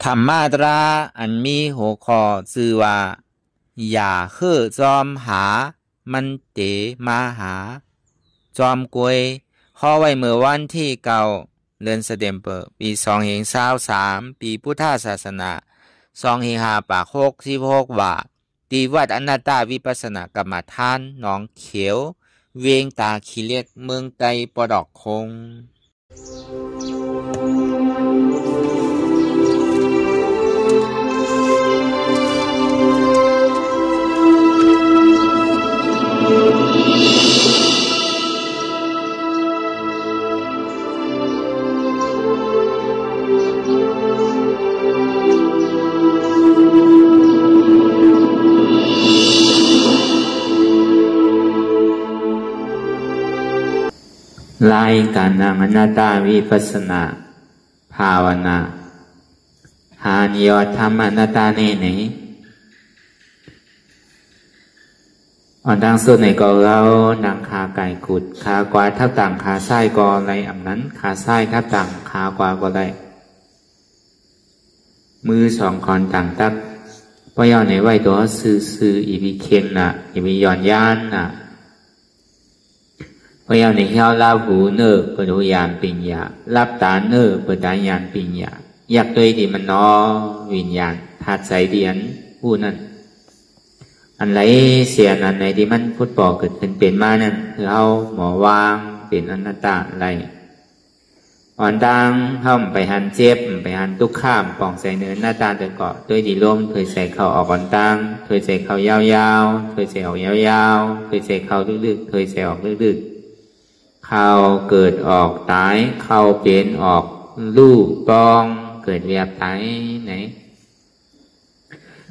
ธรรมาตราอันมีหัวข้อชื่อว่าอย่าเฮ่อจอมหามันเตมาหาจอมกวยข้อไว้เมื่อวันที่9 เดือนเซปเทมเบอร์ปี2023ปีพุทธศาสนา2566ว่าที่วัดอนัตตวิปัสสนากรรมฐานหนองเขียวเวียงตาขี้เหล็กเมืองไตปอดอกคงรายการนางอนัตตวิปัสสนาภาวนาหานิยธรรมอนัตตาเน่ไหนอ่อนดังสุดในก็เรานางขาไก่ขุดขากวาดทับต่างขาไส้ก็อะไรอำนั้นขาไส้ทับต่างขากวาดก็ได้มือสองคอนต่างตักว่าย่อในไหวตัวซื้ออีบีเคนน่ะอีบีย่อนย่านน่ะพยายามในเที่ยวรับหูเนื้อเปิดหูยานปิญญารับตาเนื้อเปิดตายานปิญญาอยากด้วยที่มันน้อวิญญาณธาตุใจเดียนผู้นั้นอันไรเสียอันไหนที่มันพุทธบอกเกิดขึ้นเป็นมานั่นคือเอาหมอวางเป็นอนัตตาอะไรอ่อนดังห้ามไปหันเจ็บไปหันทุกข้ามปองใส่เนื้อหน้าตาเดือดเกาะด้วยดีลมเคยใส่เข่าออกอ่อนดังเคยใส่เข่ายาวๆเคยใส่ออกยาวๆเคยใส่เข่าลึกๆเคยใส่ออกลึกๆเข้าเกิดออกตายเข้าเปลี่ยนออกลู่ปองเกิดเวียบตายไหน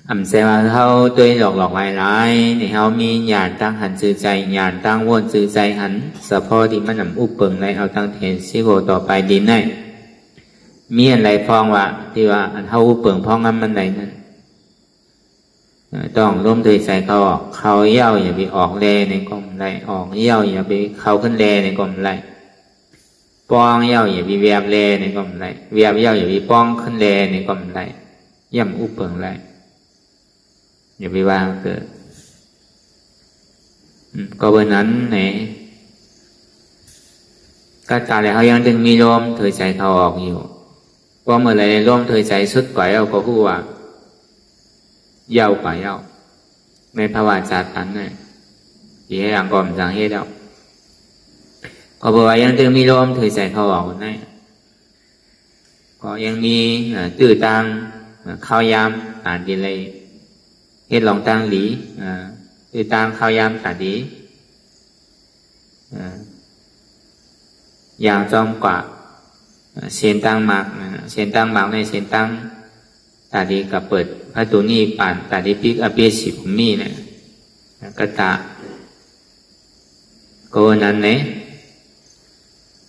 อำเสว่าเขาตัวหลอกหลายในเขามีญาณตั้งหันซื้อใจญาณตั้งวนซื้อใจหันสะพอที่มันนำอุปเปิงในเอาตั้งเทนสิโกต่อไปดินได้มีอะไรพองว่าที่ว่าอันเขาอุปเปิงพองมันไหนนั้นต้องร่วมด้วยใจเขาออกเขาเย้าอย่าไปออกแลในกลมไรออกเย้าอย่าไปเขาขึ้นแลในกลมไรป้องเย้าอย่าไปเวียบแลในกลมไรเวียบเย้าอย่าไปป้องขึ้นแลในกลมไรย่ำอุปเปิงไรอย่าไปวางเกิดก็เบอร์นั้นไหนก็ตาแล้วเขายังดึงมีลมเธอใจเขาออกอยู่พอเมื่อไรลมเธอใจสุดกว่าเราก็พูดว่าเย้ากว่าเย้าในภาวะจัดอันนั้นที่ให้อย่างก่อนจังให้เราก็บอกว่ายังดึงมีลมเธอใจเขาออกนั่นก็ยังมีตื่นตังเข้ายามอ่านดีเลยเฮ็ดลองตั้งหลีตื่นตังเข้ายามขาดีอย่างจอมกว่าเสียนตั้งมากเสียนตั้งมากในเสียนตั้งตาดีกับเปิดพระตัวนี้ป่านตาดีปิกอเปียสิบมีเนี่ยก็ตาก็นั้นเนี่ย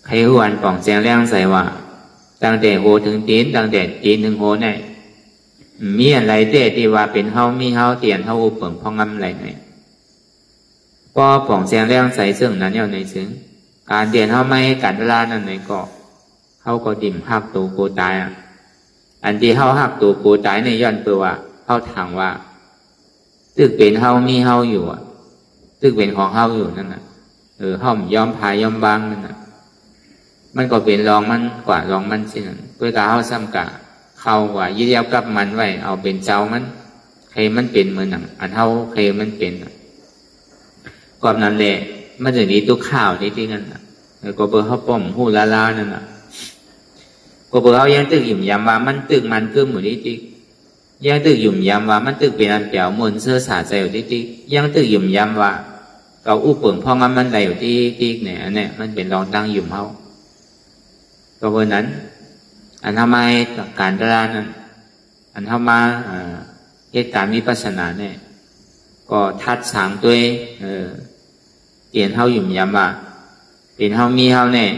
ใครหวนป่องแจงแรงใส่ว่าตั้งแต่โหถึงตีนตั้งแต่ตีนถึงโหเนี่ยมีอะไรเด้ที่ว่าเป็นเฮามีเฮาเตียนเฮาอุปเปิงพองงำอะไรเนี่ยก็ป่องแจงแรงใส่ซึ่งนั้นเนี่ยในซึ่งการเตียนเฮาไม่การเวลานั้นในก็เฮาก็ดิ่มหักตัวโกตายอันที่เฮาหักตัวกูตายในย้อนเปว่าเฮาถามว่าตึกเป็นเฮามีเฮาอยู่ตึกเป็นของเฮาอยู่นั่นน่ะเฮายอมพายยอมบางนั่นน่ะมันก็เป็นรองมันกว่ารองมันสินั่นเพื่อกะเฮาซ้ำกะเข้ากว่ายึดเย้ากับมันไว้เอาเป็นเจ้ามันใครมันเป็นเหมือนหนังอันเฮาใครมันเป็นก่อนนั้นแหละมันจะนี้ตุกข้าวที่นั่นน่ะก็เบอร์เฮาป้อมหูลานั่นน่ะก็เบอร์เขายังตึกหยุ่มยำว่ามันตึกมันคือหมู่ที่ติ๊กยังตึกหยุ่มยำว่ามันตึกเป็นอันเปียวมนเสื้อสาใจอยู่ที่ติ๊กยังตึกหยุ่มยำว่าเกาอู้เปิงพองมันใดอยู่ที่ติ๊กเนี่ยอันนี้มันเป็นรองตั้งหยุ่มเขาก็เบอร์นั้นอันทำไมการตลาดนั้นอันทำมาเหตุการณ์วิปัสสนาเนี่ยก็ทัดสางตัวเปลี่ยนเขาหยุ่มยำว่าเป็นเขามีเขาเนี่ย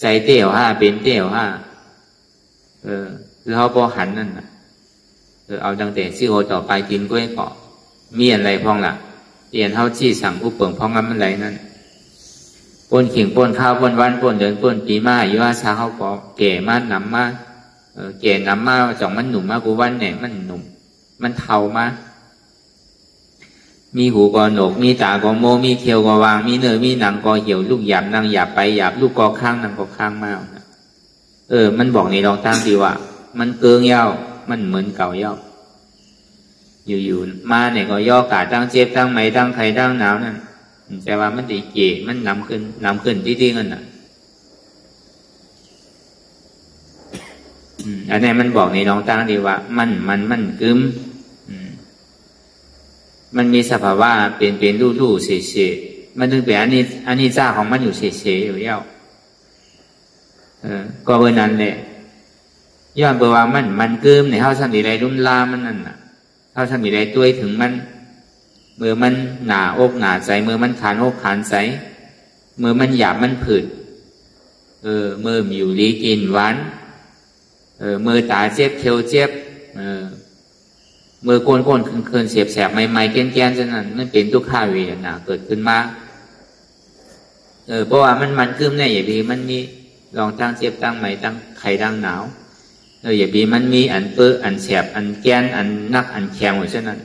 ใจเตี้ยวห้าเป็นเตี้ยวห้าคือเขาพอหันนั่นน่ะเอาตั้งแต่ซี่โอต่อไปกินกล้วยเกาะมีอะไรพองล่ะเตียนเขาชี้สั่งอุปเปิงพองงั้นมันไรนั่นปนขิงปนข้าวปนวันปนเดินปนปีมาอยู่ว่าชาเขาก็แก่มากหนำมาก แก่นำมาจ่องมันหนุ่มมากูวันเนี่ยมันหนุ่มมันเทามามีหูกอหนกมีตากอโมมีเขียวกอวางมีเนื้อมีหนังกอเหี่ยวลูกหยาบนางหยาบไปหยาบลูกกอข้างนางกอข้างมากมันบอกในรองตั้งดีว่ามันเกิงเย้ามันเหมือนเก่าเย้าอยู่ๆมาเนี่ยก็ย่อกาตั้งเจ็บตั้งไหมตั้งไข่ตั้งหนาวนั่นแต่ว่ามันดีเก๋มันนำขึ้นที่เงินน่ะอันนี้มันบอกในรองตั้งดีว่ามันกึมมันมีสภาวะเป็นรูเฉยๆมันถึงเป็นอันนี้จ้าของมันอยู่เฉยๆอยู่เย้าก็เบอร์นั้นแหละย้อนเบอร์ว่ามันกึมในเท่าสันติไรรุ่มลามันนั่นน่ะเท่าสันติไรตัวถึงมันเมื่อมันหนาอกหนาใจเมื่อมันขานอกขานใจเมื่อมันหยาบมันผืดเมื่อมีอยู่ลีกินหวานเมื่อตาเจ็บเขียวเจ็บเมื่อโกนคืนเสียบแสบใหม่ๆแก่นๆฉะนั้นนั่นเป็นทุกข้าเวทนาเกิดขึ้นมาเพราะว่ามันกึมเนี่ยอย่าพีมันมีลองตั้งเจ็บตั้งใหม่ตั้งไข่ตั้งหนาวอย่าพีมันมีอันเปื้ออันแสบอันแก่นอันนักอันแข็งหมดฉะนั้น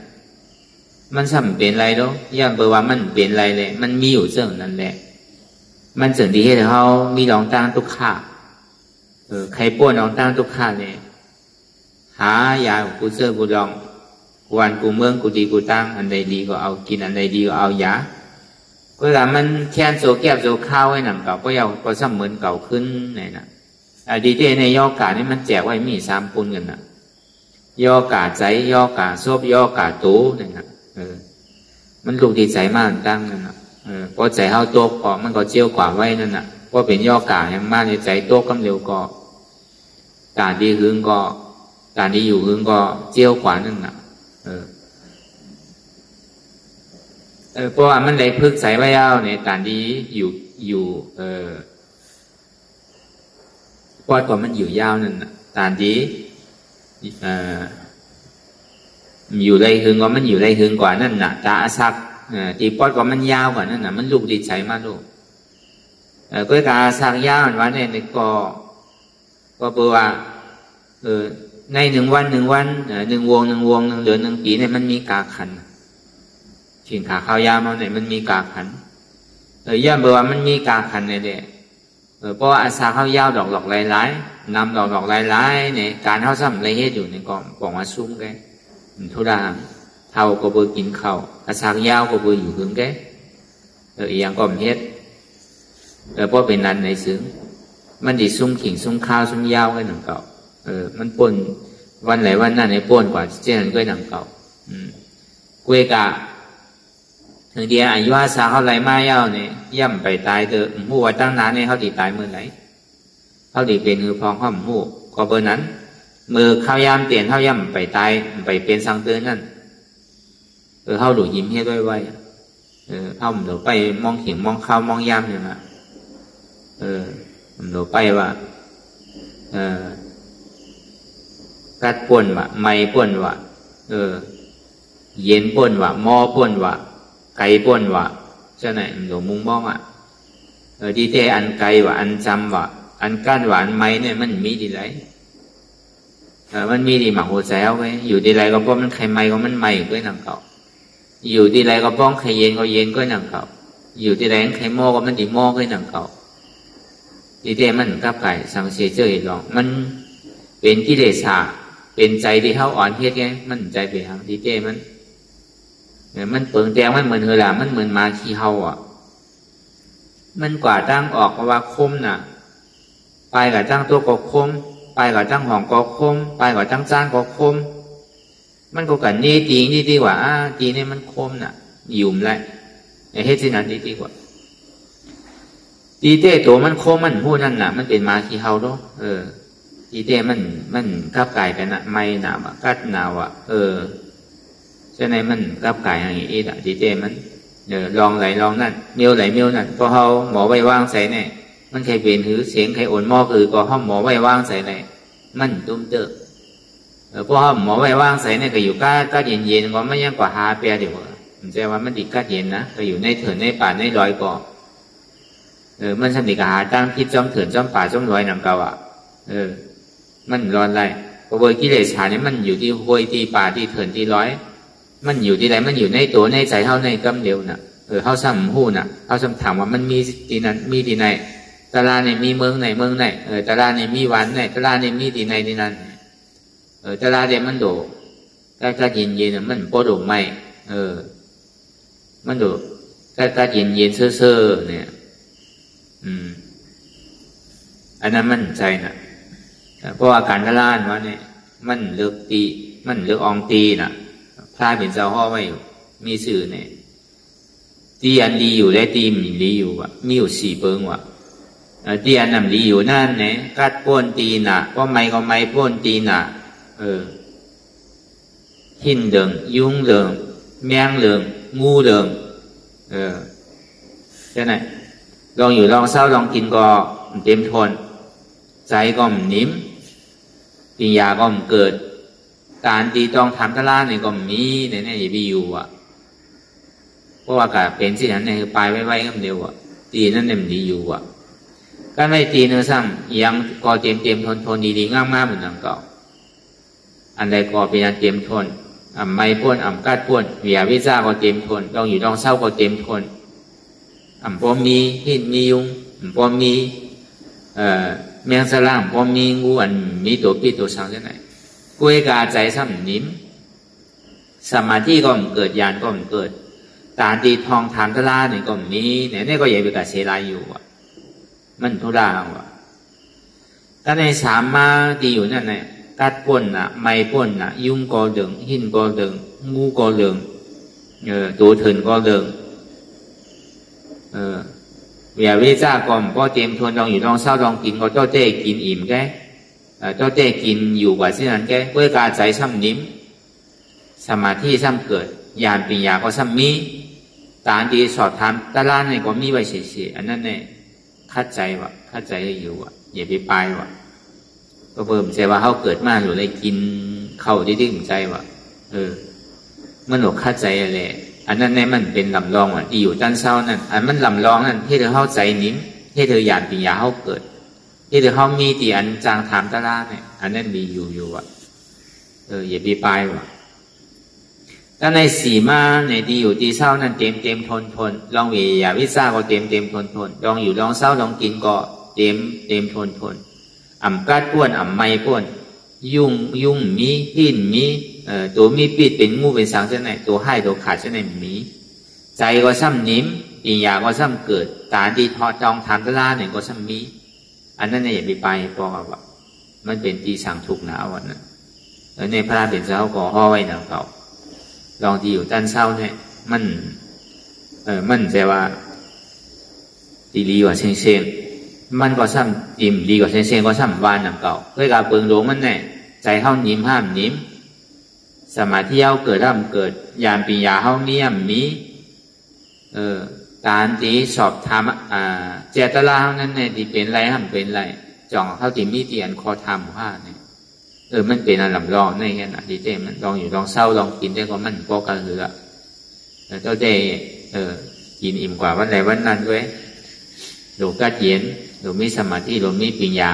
มันซ้ำเป็นไรเนาะย่างเบอร์ว่ามันเป็นไรเลยมันมีอยู่เรื่องนั้นแหละมันสิ่งที่ให้เขามีลองตั้งทุกข้าใครป้วนลองตั้งทุกข้าเนี่ยหายากูเจอกูลองวันกูเมืองกูดีกูตั้งอันใดดีก็เอากินอันใดดีก็เอายาเวลามันแค้นโซแก้วโซข้าวไว้หนังเก่าก็ยังก็ซ้ำเหมือนเก่าขึ้นเนี่ยนะดีเจในย่อกานี่มันแจกไว้มี3ปุ่นกันนะย่อกาใจย่อกาซบย่อกาตูเนี่ยนะมันลูกดีใจมากตั้งนั่นนะพอใจเฮาโต๊ะก็มันก็เจียวกว่าไว้นั่นน่ะเพราะเป็นย่อกาอย่างมากในใจโต๊ะกำเร็วก็การดีหึงก็การดีอยู่หึงก็เจียวกว่านั่นน่ะเพราะว่ามันได้พึกใส่ไว้เอาในการดีอยู่ปอดกว่ามันอยู่ยาวนั่นน่ะการดีอยู่ไรหึงก็มันอยู่ไรหึงกว่านั่นน่ะตาซักตีปอดก็มันยาวกว่านั่นน่ะมันลูกดีใจมากลูกก็การซักยาววันนี้ก็เพื่อว่าใน1 วัน1 วัน1 วง1 เดือน1 ปีเนี่ยมันมีกาขันถิ่นขาข้าวยาวมาเนี่ยมันมีกาขันย่าเบอร์ว่ามันมีกาขันเนี่ยเพราะว่าอาซาข้าวยาวดอกหลายๆนำดอกหลายๆเนี่ยการเข้าซ้ำไรเฮ็ดอยู่เนี่ยก็บอกว่าซุ้มแกทุดาเท่าก็เบอร์กินข้าวอาซายาวก็เบอร์อยู่หึงแกอีอย่างก็เฮ็ดเพราะเป็นนั้นในซึ้งมันดีซุ้มขิงซุ้มข้าวซุ้มยาวกันหนังเก่ามันป่นวันไหนวันนั้นในป่นกว่าเจ้านั้นก็หนังเก่ากุยกะถึงเดียอายุอาซาเขาไหลมาเย้าเนี่ยย่ำไปตายเถอะหูว่าตั้งนานเนี่ยเขาดีตายเมื่อไหร่เขาดีเป็นพองห้อมหูก็เบอร์นั้นมือข้าวยามเตียนข้าวย่ำไปตายไปเป็นสังเตือนนั่นเขาดูยิ้มให้ด้วยไว้เขาหนูไปมองเห็นมองข้าวมองยามเนี่ยนะหนูไปว่ากัดป่นว่าไม่ป่นว่าเย็นป่นว่าหม้อป่นว่าไก่ป่นว่าเจ้าไหนหนูมุงมองอ่ะดีเทอันไก่ว่าอันจำว่าอันก้านหวานไม้เนี่ยมันมีดีไรมันมีดีหมักหัวใจเอาไว้อยู่ดีไรก็ป้องมันไข่ไม้ก็มันไม้ก็หนังเก่าอยู่ดีไรก็ป้องไข่เย็นก็เย็นก็หนังเก่าอยู่ดีไรไข่หม้อก็มันดีหม้อก็หนังเก่าดีเทมันกับไก่สังเสียเจอเห็นหรอกมันเป็นกิเลสเป็นใจที่เขาอ่อนเพียรไงมันใจไปทางดีเจมันเปิงแดงมันเหมือนเฮล่ะมันเหมือนมาขี้เฮาอ่ะมันกว่าตั้งออกว่าคมน่ะไปกับตั้งตัวก็คมไปกับตั้งห้องก็คมไปกับตั้งจ้างก็คมมันก็กันนี่จริงดีกว่าจริงนี่มันคมน่ะยุ่มแหละไอ้เฮ็ดที่นั้นดีกว่าดีเต้ตัวมันคมมันพูดนั่นน่ะมันเป็นมาขี้เฮาเนาะดีเต้มันกับไก่กันน่ะไม่หนาวกัดหนาวฉะนั้นมันกับไก่อย่างนี้อ่ะดีเต้มันลองไหลลองนั่นเมียวไหลเมียวนั่นพอเขาหมอไว้ว่างใส่เนี่ยมันใครเป็นหือเสียงใครโอนหม้อคือก็ห้องหมอไว้ว่างใส่เนี่ยมันตุ้มเตอพอห้องหมอไว้ว่างใส่เนี่ยก็อยู่ก้าเย็นก็ไม่ยังกว่าหาเปียเดี๋ยวมันจะว่ามันดีก้าเย็นนะก็อยู่ในเถื่อนในป่าในลอยก่อมันสนิทกับหาตั้งคิดจ้อมเถื่อนจ้อมป่าจ้อมลอยหนังเก่าอ่ะ มันร้อนไรเพราะว่ากิเลสฐานนี้มันอยู่ที่ห้วยที่ป่าที่เถินที่ร้อยมันอยู่ที่ไหนมันอยู่ในตัวในใจเขาในกำเดียวน่ะเขาซ้ำหู้น่ะเขาซ้ำถามว่ามันมีที่นั้นมีที่ไหนตลาดในมีเมืองไหนเมืองไหนตลาดในมีวันไหนตลาดในมีที่ไหนที่นั้นตลาดเดียมันโดก็เย็นเย็นมันโปรดไม่มันโดก็เย็นเย็นเซ่อเนี่ยอันนั้นมันใจน่ะเพราะอาการตลาดว่าเนี่ยมันเลือกตีมันเลือกอองตีน่ะพระเป็นเจ้าห่อไว้มีสื่อเนี่ยตีอันดีอยู่และตีมันดีอยู่ว่ะมีอยู่4เปิงว่ะตีอันนั้นดีอยู่นั่นเนี่ยกัดป้นตีน่ะก็ไม่ป้นตีน่ะหินเดิงยุงเดิงแมงเดิงงูเดิงใช่ไหมลองอยู่ลองเศร้าลองกินก็เต็มทนใจก็มันนิ่มปัญญาก็มันเกิดการตีต้องทำตลาดเนี่ยก็มีเนี่ยอย่าไปอยู่อ่ะเพราะว่าการเป็นสิ่งนั้นเนี่ยคือปลายไว้ก็เดียวอ่ะตีนั่นเนี่ยมันดีอยู่อ่ะก็ไม่ตีเนื้อซ้ำยังก็เต็มทนดีๆง่ามๆเหมือนนั่งเก่าอันใดก็เป็นอันเต็มทนไม่พ้นกัดพ้นเวียวิซ่าก็เต็มทนต้องอยู่ต้องเศร้าก็เต็มทนพอมีหินมียุงพอมีแมงสล่างพอมีงูอันมีตัวปีตัวช้างที่ไหนกุยกาใจซ้ำนิ่มสมาธิก็มันเกิดญาณก็มันเกิดตาตีทองถามตลาดเนี่ยก็มีเนี่ยก็ใหญ่ไปกับเชลายอยู่อ่ะมันทุราอ่ะก็ในสามมาดีอยู่นั่นแหละกัดป้นน่ะไม่ป้นน่ะยุงก็เดิงหินก็เดิงงูก็เดิงตัวเถินก็เดิงเวียวิซ่าก่อนก็เตรียมทวนลองอยู่ลองเศร้าลองกินก็เจ้าเต้กินอิ่มแกเจ้าเต้กินอยู่กว่าสิ่งนั้นแกเพื่อการใจซ้ำนิ่มสมาธิซ้ำเกิดญาณปัญญาก็ซ้ำมีตาดีสอบถามตลาดเนี่ยก็มีไว้เฉยๆอันนั้นเนี่ยคัดใจวะคัดใจอยู่วะอย่าไปปลายวะก็เพิ่มใจว่าเขาเกิดมาหรืออะไรกินเข้าดิ้งใจวะมันหนวกคัดใจอะไรอันนั้นเนี่ยมันเป็นลำลองอ่ะที่อยู่ด้านเศร้านั่นอันมันลำลองนั่นที่เธอเข้าใจนิ่มที่เธอญาณปัญญาเขาเกิดที่เธอเขามีตีอันจางถามตลาดเนี่ยอันนั้นมีอยู่อ่ะอย่าไปปลายวะถ้าในสีมาในดีอยู่ดีเศร้านั่นเต็มทนลองเวียวิซ่าก็เต็มทนลองอยู่ลองเศร้าลองกินก็เต็มทนกัดป้วนไม่ป้วนยุ่งมีหินมีตัวมีปีดเป็นงูเป็นสังเช่นไหนตัวให้ตัวขาดเช่นไหนมีใจก็ซ้ำนิ่มปัญญาก็ซ้ำเกิดตาดีทอจองทำตลาดเนี่ยก็ซ้ำมีอันนั้นเนี่ยอย่าไปเพราะว่ามันเป็นตีสั่งทุกหนาวันนั้นในพระเป็นเจ้าก็ห่อไว้หนังเก่าลองที่อยู่ด้านเศร้าเนี่ยมันแต่ว่าดีกว่าเช่นมันก็ซ้ำอิ่มดีกว่าเช่นก็ซ้ำวานหนังเก่าเพื่อการเปิงหลงมันเนี่ยใจเข้านิ่มห้ามนิ่มสมาธิเย้าเกิดร่ำเกิดญาณปัญญาเข้าเนี่ยมีการที่สอบธรรมเจตลานั้นเนี่ยที่เป็นไรห้ามเป็นไรจ่องเข้าที่มีเตียนคอธรรมว่าเนี่ยมันเป็นอันลำลองในแค่นั้นที่เจ้มันลองอยู่ลองเศร้าลองกินได้ก็มันพอกันเหลือเจ้าเจ้กินอิ่มกว่าวันไหนวันนั้นด้วยหลวงกัดเย็นหลวงมีสมาธิหลวงมีปัญญา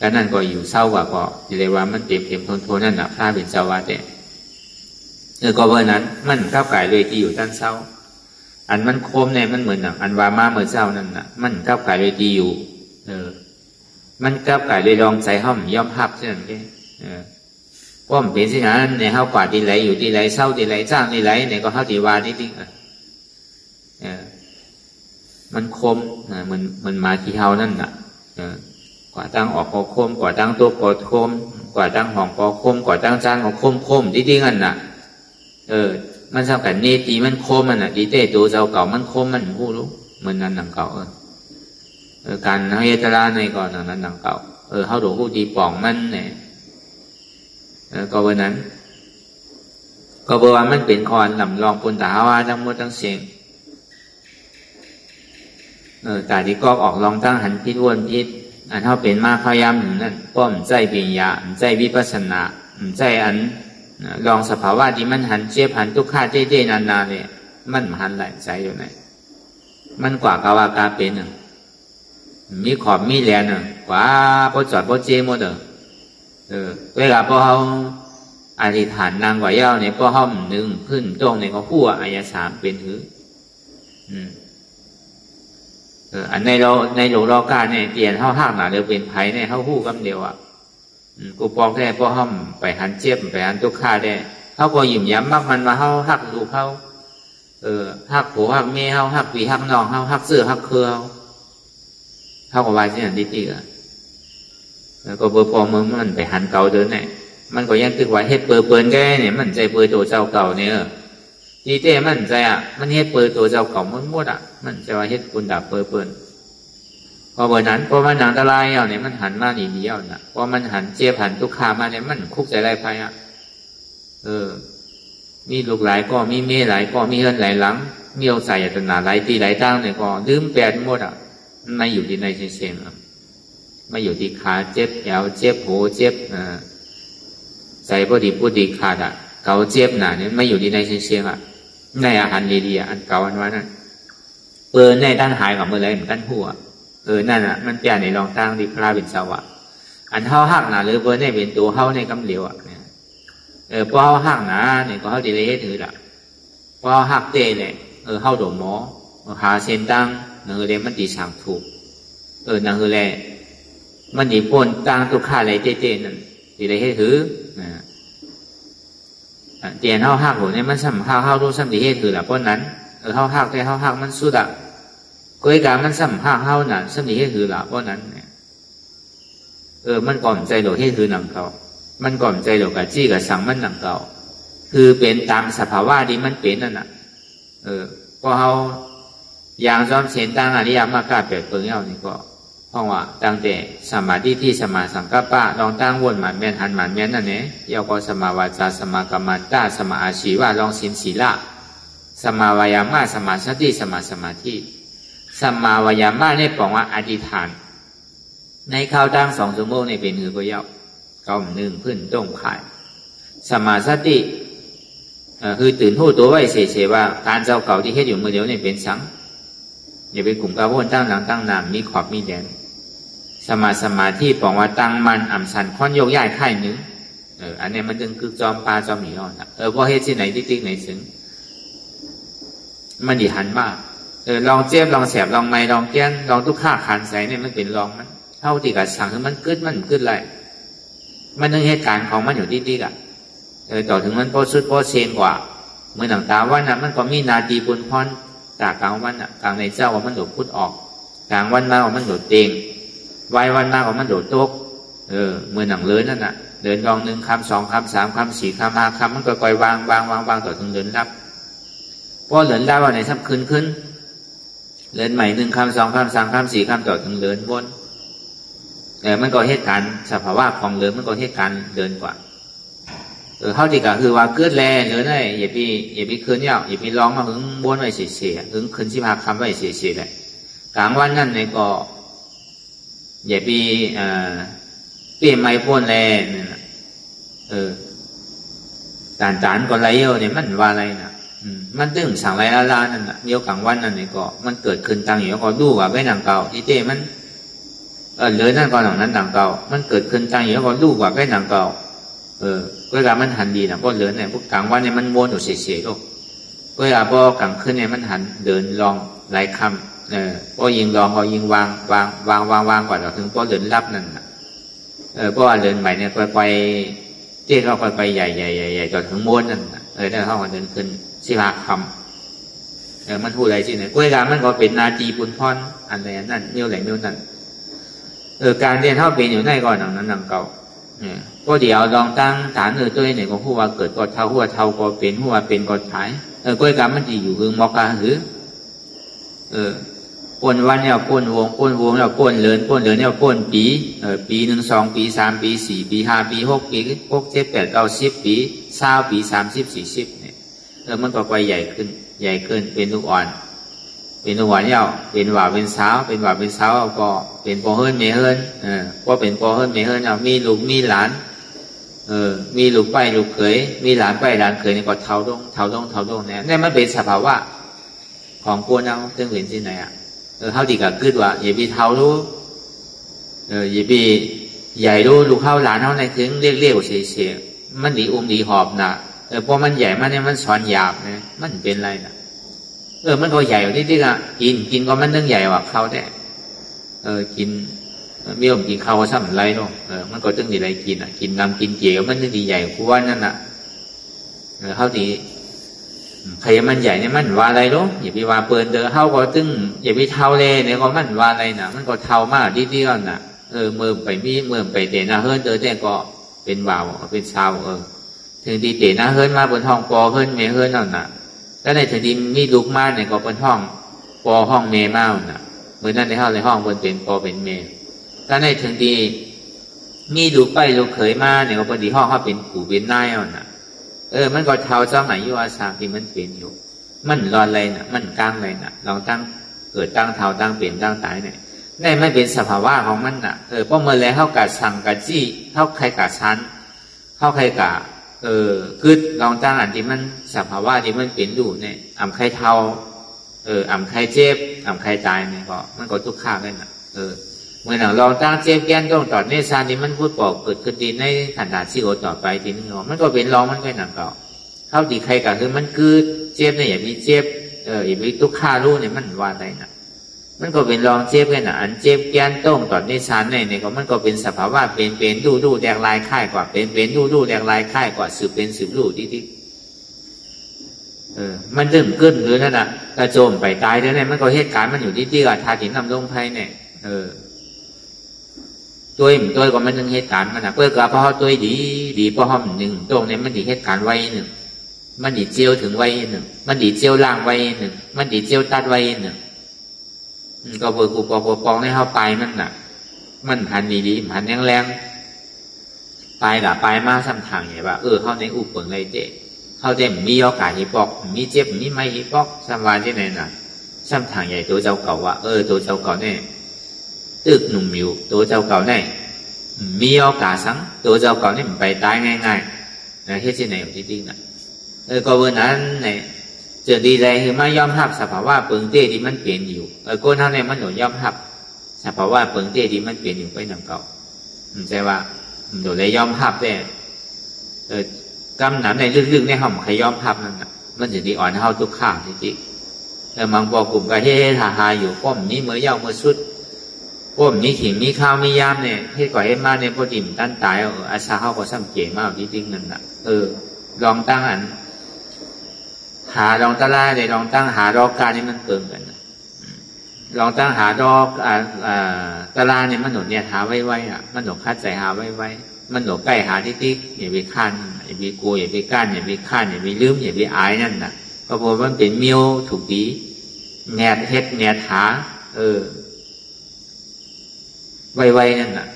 ก็นั่นก็อยู่เศร้ากว่าก็เลยว่ามันเต็มทนนั่นแหละพระเป็นเจ้าว่าแต่ก็เพราะนั้นมันก้าวไก่เลยที่อยู่ด้านเศร้าอันมันโคมเนี่ยมันเหมือนอันวามาเหมือนเศร้านั่นน่ะมันก้าวไก่เลยที่อยู่มันก้าวไก่เลยลองใจห้อมย่อมหับเช่นนั้นเพราะมันเป็นสิ่งนั้นในห้ากว่าที่ไหลอยู่ที่ไหลเศร้าที่ไหลจ้างที่ไหลเนี่ยก็ห้าที่วานิดนึงมันคมมันมาที่เฮานั่นน่ะกว่าตั้งออกก็คมกว่าตั้งตัวก็คมกว่าตั้งห้องก็คมกว่าตั้งจานก็คมที่นั่นน่ะมันสำคัญนี่ตีมันคมมันน่ะดีเต้ตัวเจ้าเก่ามันคมมันผู้รู้เหมือนนั้นหนังเก่าการเฮยตระในก่อนนั้นหนังเก่าเฮาดูผู้ตีป่องมันเนี่ยก็วันนั้นก็บอกว่ามันเป็นคอนลำลองปนตาว่าทั้งหมดทั้งเสียงตาที่ก็ออกลองตั้งหันพิษวนพิษอันเท่าเป็นมาพยายามหนึ่งนั่นป้อมใจปัญญาใจวิปัสสนาใจอันลองสภาวะที่มันหันเจี๊ยบหันทุกข้าเจ๊ๆนานๆเนี่ยมันหันไหลใจอยู่ไหนมันกว่ากาวากาเป็นมีขอบมีแหลนกว่าพอจอดพอเจหมด เวลาพอเขาอธิษฐานนางกว่าเย้าเนี่ยพอเขาหนึ่งขึ้นตรงเนี่ยเขาพูดอายะสามเป็นหืออันในโลกโลกาเนี่ยเตียนเขาห้ามหนาเดียวเป็นไผ่เนี่ยเขาพูดคำเดียวอ่ะกูปอกแค่พอเขาไปหันเจ็บไปหันตุกข้าได้เขาก็หยิ่มย้ำมากมันมาเขาหักดูเขาหักผัวหักเมียเขาหักปีหักน้องเขาหักเสื้อหักเครือเขาก็วายเช่นนั้นดีๆอ่ะแล้วก็เบอร์พอมือมันไปหันเก่าเดินเนี่ยมันก็ยังตึกไว้เฮ็ดเปิดแกเนี่ยมันใจเปิดตัวเจ้าเก่าเนี่ยดีเต้มันใจอ่ะมันเฮ็ดเปิดตัวเจ้าเก่ามันหมดอ่ะมันจะว่าเฮ็ดปุนดับเปิดพอเบอร์นั้นพอมันหนังตะลายเอาเนี่ยมันหันมาหนีเดียวน่ะพอมันหันเจี๊ยบหันทุกขามาเนี่ยมันคุกใจไรไปอ่ะมีลูกหลายก็มีเมียหลายก็มีเฮือนหลายหลังมีเอาใส่ตนาหลายตีหลายตั้งเนี่ยก็ลืมแปดหมดอ่ะมันไม่อยู่ที่ในเชียงไม่อยู่ที่ขาเจ็บแอวเจ็บหูเจ็บใส่พอดีพูดดีขาดอ่ะเกาเจ็บหนาเนี่ยไม่อยู่ที่ในเชียงอ่ะในอาหารดีๆอันเก่าอันว่านั่นในด้านหายกับเมื่อไรเหมือนกันหัวนั่นอ่ะมันเปลี่ยนในรองตั้งดีพระเป็นสวะอันเท้าหักหนาหรือในเป็นตัวเท้าในกำเหลียวอ่ะพอหักหนาเนี่ยก็เท้าดีเลยถือละพอหักเตะเลยเท้าโดดหมอหาเส้นตั้งนั่นคือเลยมันตีสามถูกนั่นคือเลยมันดีปนตั้งตุกข้าอะไรเต้ๆนั่นดีเลยให้ถือเตียนเท้าหักหัวเนี่ยมันซ้ำเท้ารู้ซ้ำดีให้ถือละเพราะนั้นเท้าหักแต่เท้าหักมันสุดอ่ะก้อยการมันซ้ำหักเท้าหนาซ้ำดีให้ถือละเพราะนั้นเนี่ยมันก่อนใจโดดให้ถือหนังเก่ามันก่อนใจโดดกับจี้กับสังมันหนังเก่าคือเป็นตามสภาวะที่มันเป็นนั่นน่ะพอเขาอย่างซ้อมเสียนตั้งอริยมรรคแปดเปิงเย้านี่ก็เพราะว่าตั้งแต่สมาธิที่สมาสังกัปปะลองตั้งวนหมันแม่นหันหมันแม่นนั่นเนี่ยเยาก็สมาวาจาสมากรรมตาสมาอาชีวะลองศีลศีละสมาวายามะสมาสติสมาสมาธิสมาวายามะเนี่ยบอกว่าอธิษฐานในข้าวตั้ง2 ชั่วโมงในเป็นหือก็เย้าก้มหนึ่งขึ้นต้มขายสมาสติคือตื่นหู้ตัวไว้เฉยๆว่าการเจ้าเก่าที่เฮ็ดอยู่เมื่อเดียวเนี่ยเป็นสังอย่าไปกลุ่มกระวนตั้งหลังตั้งนามมีขอบมีแดนสมาธิบอกว่าตั้งมันอ่ำสันค้อนโยกย้ายไข่หนึ่งอันนี้มันจึงคือจอมปลาจอมหมีอ่อนพอเฮ็ดที่ไหนติ๊กไหนถึงมันดีหันมากลองเจ็บลองแสบลองไม่ลองแก้นลองทุกข้าขันใส่เนี่ยมันเป็นลองมันเท่าที่กับสั่งคือมันกึดไรมันถึงเหตุการณ์ของมันอยู่ติ๊กอ่ะต่อถึงมันโพสุดโพเซนกว่าเมื่อหนังตาว่านะมันก็มีนาทีปุนพรจากกลางวันอ่ะกลางในเจ้าว่ามันโดดพุทธออกกลางวันมาว่ามันโดดเตียงวัยวันมาว่ามันโดดโต๊ะเมื่อหนังเลื่อนนั่นน่ะเดินลอง1 คำ 2 คำ 3 คำ 4 คำ 5 คำมันก็วางต่อถึงเดินรับพอเดินรับว่าในซ้ำขึ้นเดินใหม่1 คำ 2 คำ 3 คำ 4 คำต่อถึงเดินบนมันก็เหตุการณ์สภาวะของเดินมันก็เหตุการณ์เดินกว่าเขาดีก็คือว่าเกิดแลหรือไงอย่าไปคืนเย้าอย่าไปร้องมาหึงบ้วนไว้เสียหึงคืน15 คำไว้เสียเลยกลางวันนั่นเนี่ยก็อย่าไปเปลี่ยนไม้พ่นแลเนี่ยจานก็ไรเนี่ยมันว่าอะไรนะมันตึงสั่งไรละนั่นน่ะเดี๋ยวกลางวันนั่นเนี่ยก็มันเกิดขึ้นตั้งอยู่ก็ดูว่าไว้หนังเก่าที่เต้มันเหลือนั่นก็หนังนั้นหนังเก่ามันเกิดขึ้นตั้งอยู่ก็ดูว่าไว้หนังเก่าเวลามันหันดีนะพอเหลือเนี่ยพวกกลางวันเนี่ยมันวนอยู่เสียๆลูกเวลาพอกลางคืนเนี่ยมันหันเดินลองหลายคำพอยิงลองพอยิงวางกว่าเราถึงพอเดินรับนั่นนะเพราะว่าเดินใหม่เนี่ยไปเจ๊เขาไปใหญ่จนถึงม้วนนั่นได้เข้ามาเดินขึ้น15 คำมันพูดอะไรสิเนี่ยเวลามันก็เป็นนาทีปุนพรอะไรนั่นเมี่ยวนั่นการเรียนเท่าเป็นอยู่ในก่อนหนังนั้นหนังเก่าก็เดี๋ยวลองตั้งฐานตัวเนี่ยก็พูดว่าเกิดก็เท่าหัวเท่าก็เป็นหัวเป็นก็หายก้อยการมันจะอยู่คือมอกาหรือป่นวันเนี่ยป่นวงเนี่ยป่นเลือนเนี่ยป่นปีปี 1 2 ปี 3 ปี 4 ปี 5 ปี 6 ปี 6 7 8 9 10 ปี20 ปี 30 40เนี่ยมันก็ไปใหญ่ขึ้นเป็นลูกอ่อนเนี่ยเป็นว่าเป็นสาวก็เป็นพ่อเฮิรนแม่เฮิรนก็เป็นพ่อเฮิรนแม่เฮิรนมีลูกมีหลานมีลูกไปลูกเขยมีหลานไปหลานเขยนี่ก็เท่าลงเนี่ยนี่มันเป็นสภาวะของพวกเราตึงเห็นที่ไหนอ่ะเท่าดีกับกึศว่าอย่าไปเท่ารู้อย่าไป ใหญ่รู้ลูกเข้าหลานเขาในถึงเรียกเสียมันดีดีหอบนะพอมันใหญ่มันเนี่ยมันสอนหยาบนะมันเป็นไรนะมันก็ใหญ่ที่อ่ะกินก็มันนึงใหญ่กว่าเขาแต่กินเมี่ยมกินข้าวซ้ำไรเนาะมันก็ตึงดีไรกินอ่ะกินน้ำกินเกี่ยวมันนึงดีใหญ่กว่านั่นน่ะเขาดีใครมันใหญ่เนี่ยมันว่าอะไรเนาะอย่าไปว่าเปิดเขาก็ตึงอย่าไปเท่าเลยเนี่ยก็มันว่าอะไรนะมันก็เท่ามากที่ก็น่ะเมื่อไปเมื่อไปเตะหน้าเฮิร์นแต่ก็เป็นบ่าวเป็นชาวถึงดีเตะหน้าเฮิร์นมาบนห้องปอเฮิร์นเมเฮิร์นนั่นน่ะแล้วในถึงดีมีลูกมาเนี่ยก็เป็นห้องปอห้องเมมาน่ะเมื่อนั้นในห้องบนเป็นปอเป็นเมถ้าในถึงดีมีลูกไปลูกเขยมาเนี่ยก็พอดีห้องเขาเป็นปู่เป็นนายน่ะมันก็เท่าเจ้าไหนอยู่อาสาที่มันเป็นอยู่มันรอนอะไรน่ะมันกลางอะไรน่ะลองตั้งเกิดตั้งเท่าตั้งเปลี่ยนตั้งตายเนี่ยได้ไม่เป็นสภาวะของมันน่ะเพราะเมื่อไรเข้ากับสั่งกับจี้เข้าใครกับชั้นเข้าใครกับคือลองตั้งอันที่มันสภาวะที่มันเป็นอยู่เนี่ยอ่ำใครเท่าอ่ำใครเจ็บอ่ำใครตายเนี่ยก็มันก็ทุกข์ข้ากันน่ะเมื่อหนังลองตั้งเจ็บแก้นต้องต่อเนซานี่มันพูดบอกเกิดขึ้นดีในขันธ์ที่โอต่อไปทีนึงมันก็เป็นลองมันก็หนังเก่าเข้าดีใครกับคือมันคือเจ็บเนี่ยอย่ามีเจ็บอย่ามีทุกข์ข้ารู้เนี่ยมันว่าอะไรน่ะมันก็เป็นลองเจ็บกันน่ะอันเจ็บแก้นต้องต่อเนซาเนี่ยก็มันก็เป็นสภาวะเป็นดูแดกลายค่ายกว่าเป็นดูแดกลายค่ายกว่าสืบเป็นสืบรู้ที่มันเริ่มขึ้นหรือนั่นน่ะกระโจมไปตายแล้วเนี่ยมันก็เหตุการณ์มันอยู่ที่กับทาถินนำลงไพ่เนี่ยตัวก็มันนึงเหตุการณ์มันนะเพื่อเพราะตัวดีเพราะห้องหนึ่งตรงนี้มันดีเหตุการณ์ไว้หนึ่งมันดีเจียวถึงไว้หนึ่งมันดีเจียวล่างไว้หนึ่งมันดีเจียวตัดไว้หนึ่งก็เบอร์กูปองให้เข้าไปมันน่ะมันหันดีหันแรงไปละไปมาซ้ำทางอย่างว่าเข้าในอุปเปิงไรเจ๊เข้าเจ๊มีโอกาสฮีปอกมีเจ็บมีไม่ฮีปอกสบายที่ไหนน่ะซ้ำทางใหญ่ตัวเจ้าเก่าว่าตัวเจ้าเก่าเนี่ยตึกหนุ่มอยู่ตัวเจ้าเก่าเนี่ยมีโอกาสสังตัวเจ้าเก่าเนี่ยมันไปตายง่ายๆนะเฮ็ดที่ไหนอยู่ที่น่ะก็วันนั้นเนี่ยเจอดีใจคือไม่ยอมรับสภาวะเปิงเต้ที่มันเปลี่ยนอยู่คนเท่านี้มันหนูยอมรับสภาวะเปิงเต้ที่มันเปลี่ยนอยู่ไปหนังเก่าใช่ว่าหนูเลยยอมรับแต่กำหนังในลึกๆในห้องใครยอมรับนั่นน่ะมันจะดีอ่อนเท่าทุกข้างจริงๆมังบอกกลุ่มก็เฮ่ฮาอยู่ป้อมนี้เมื่อยาวเมื่อสุดพวกนี้ขิงมีข้าวมียามเนี่ยที่ก่อให้มาเนี่ยพอดิ่มตั้นตายอาชาเขาก็ซ้ำเก๋มากจริงๆนั่นน่ะลองตั้งอันหาลองตะล่าเลยลองตั้งหารอการนี่มันเปิงกันลองตั้งหารอตะล่าเนี่ยมันหนุนเนี่ยหาไว้อ่ะมันหนุนคัดใจหาไว้มันหนุนใกล้หาที่อย่าไปข้านอย่าไปกลัวอย่าไปก้านอย่าไปข้านอย่าไปลืมอย่าไปอายนั่นน่ะเพราะมันเป็นเมียวถูกดีแงดเฮ็ดแงดหาไวๆนั่นน่ะ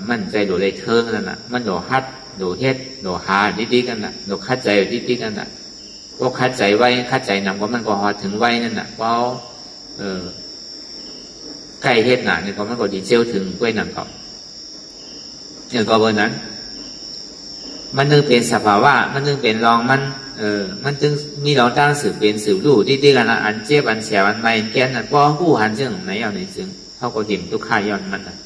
มันใจโดเลยเทิงนั่นน่ะมันโดฮัดโดเฮ็ดโดหาดีๆกันน่ะโดคัดใจดีๆกันน่ะก็คัดใจไว้คัดใจนำก็มันก็หอดถึงไว้นั่นน่ะเพราะใกล้เฮ็ดน่ะนี่ก็มันก็ดีเจียวถึงกล้วยนำเขาก็เบอร์นั้นมันนึงเป็นสภาวะมันนึงเป็นรองมันจึงมีเราตั้งสืบเป็นสืบรู้ดีๆกันอันเจ็บอันเสียอันไม่แก่นน่ะเพราะผู้หันซึ่งไหนเอาไหนซึ่งเขาก็เห็นทุกข้าย้อนมันน่ะ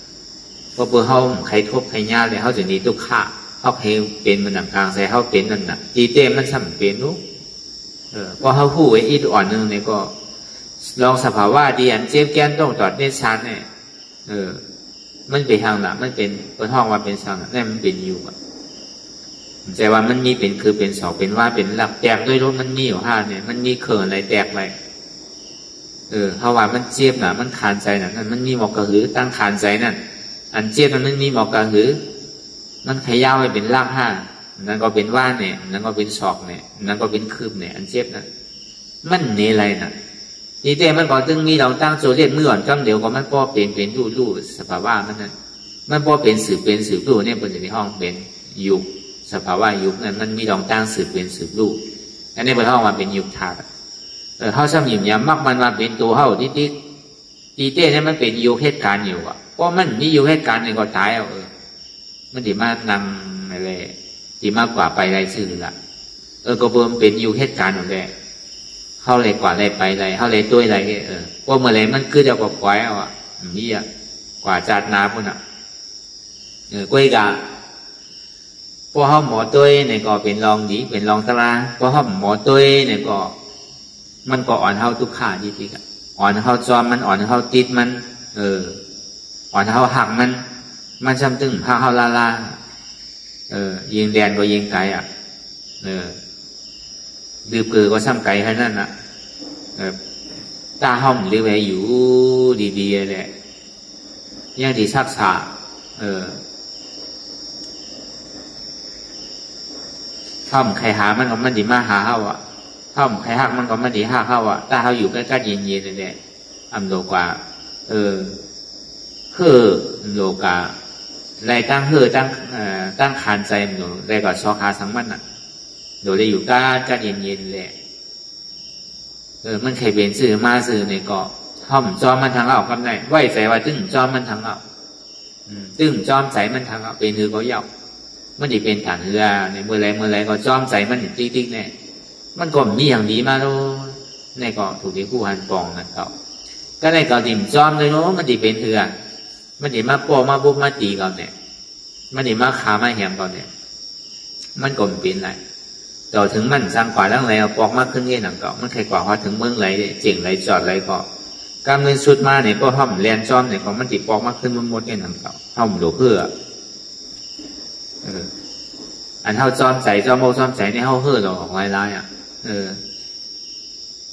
เพราะเพื่อเขาใครทบใครยาเลยเขาจะหนีทุกข้าเขาให้เป็นมันหนังกลางใส่เขาเป็นนั่นน่ะตีเต้มันซ้ำเป็นรู้พอเขาพูดไอ้อีตัวอ่อนนึงเนี่ยก็ลองสภาวะดีอันเจ็บแก้นต้องตอดเนชานเนี่ยมันเป็นทางหลักมันเป็นห้องว่าเป็นทางนั่นมันเป็นอยู่แต่ว่ามันมีเป็นคือเป็นสองเป็นว่าเป็นหลักแตกด้วยรถมันมีอยู่ห้าเนี่ยมันมีเขื่อนอะไรแตกไปเขาว่ามันเจ็บน่ะมันคานใจน่ะนั่นมันมีหมอกกระหือตั้งคานใจนั่นอันเจ็บมันมีหมอกกระหือมันขย่าวไปเป็นรากห้านั่นก็เป็นว่าเนี่ยนั่นก็เป็นศอกเนี่ยนั่นก็เป็นคืบเนี่ยอันเจ็บนั่นมันเนอะไรน่ะนี่แต่มันก็ตึงมีเราตั้งโจเรียนเมื่อก่อนจำเดี๋ยวก็มันพอเป็นรูสภาวะมันนั่นมันพอเป็นสืบรูเนี่ยบนในห้องเป็นยุคสภาวะยุคนั้นมันมีเราตั้งสืบรูอันนี้บนห้องมาเป็นยุคธาตุเขาซ้ำหยิบยำมักมันมาเป็นตัวเขาตีเต้เนี่ยมันเป็นยุคเหตุการณ์อยู่อ่ะเพราะมันมียุคเหตุการณ์เนี่ยก็ตายมันดีมากนำอะไรดีมากกว่าไปไรซื่อละก็เพิ่มเป็นยุคเหตุการณ์หมดเลยเข้าเลยกว่าอะไรไปอะไรเข้าเลยตัวอะไรเพราะเมื่อไรมันคือจะกว่าควายเอามีอ่ะกว่าจัดนาพุ่นอ่ะ กวยกะพอเขาหมอตัวเนี่ยก็เป็นรองดีเป็นรองตลาพอเขาหมอตัวเนี่ยก็มันก็อ่อนเท่าทุกขาจริงๆอ่อนเท่าจอมมันอ่อนเท่าติดมันอ่อนเท่าหักมันซ้ำตึงผ้าเท่าลายิงแดนก็ยิงไก่ดื้อเปื่อก็ซ้ำไก่แค่นั้นอ่ะตาห้องเรียกว่าอยู่ดีๆแหละยังที่ซักษาท่อมใครหามันก็มันดีมาหาเขาอ่ะท่อมใครหักมันก็มันดีหักเขาอ่ะตาเขาอยู่ใกล้ๆเย็นๆเนี่ยอำโลกว่าคือโลกาไรตั้งตั้งคานใจมันอยู่ไรก็ชอคาสังมันอ่ะโดยได้อยู่ใกล้ๆเย็นๆเลยมันเคยเป็นสื่อมาสื่อเนี่ยก็ท่อมจอมมันทางเอากำไรไหวใจว่าตึ้งจอมมันทางเอาตึ้งจอมใจมันทางเอาเป็นหือก็ยาวมันจะเป็นฐานเรือในเมื่อไรก็จอมใจมันติ๊กๆเนี่ยมันก็มีอย่างดีมาแล้วในก็ถูกที่ผู้หันปองนั่นก็ในก็ดิ่มจอมเลยเนาะมันจะเป็นเรือมันจะมาปอมาบุบมาตีก่อนเนี่ยมันจะมาขามาแหมก่อนเนี่ยมันก็เป็นไรต่อถึงมันสร้างกว่าแล้วอะไรปอกมากขึ้นเงี้ยหนังเก่ามันใครกว่าพอถึงเมืองไรเจ๋งไรจอดไรก็การเงินสุดมาเนี่ยก็ห้อมเรียนจอมเนี่ยก็มันติดปอกมากขึ้นมันหมดเงี้ยหนังเก่าห้อมหลวเพื่ออันเท่าจอมใจจอมโมจอมใจเนี่ยเท่าเฮือเราของลายอ่ะ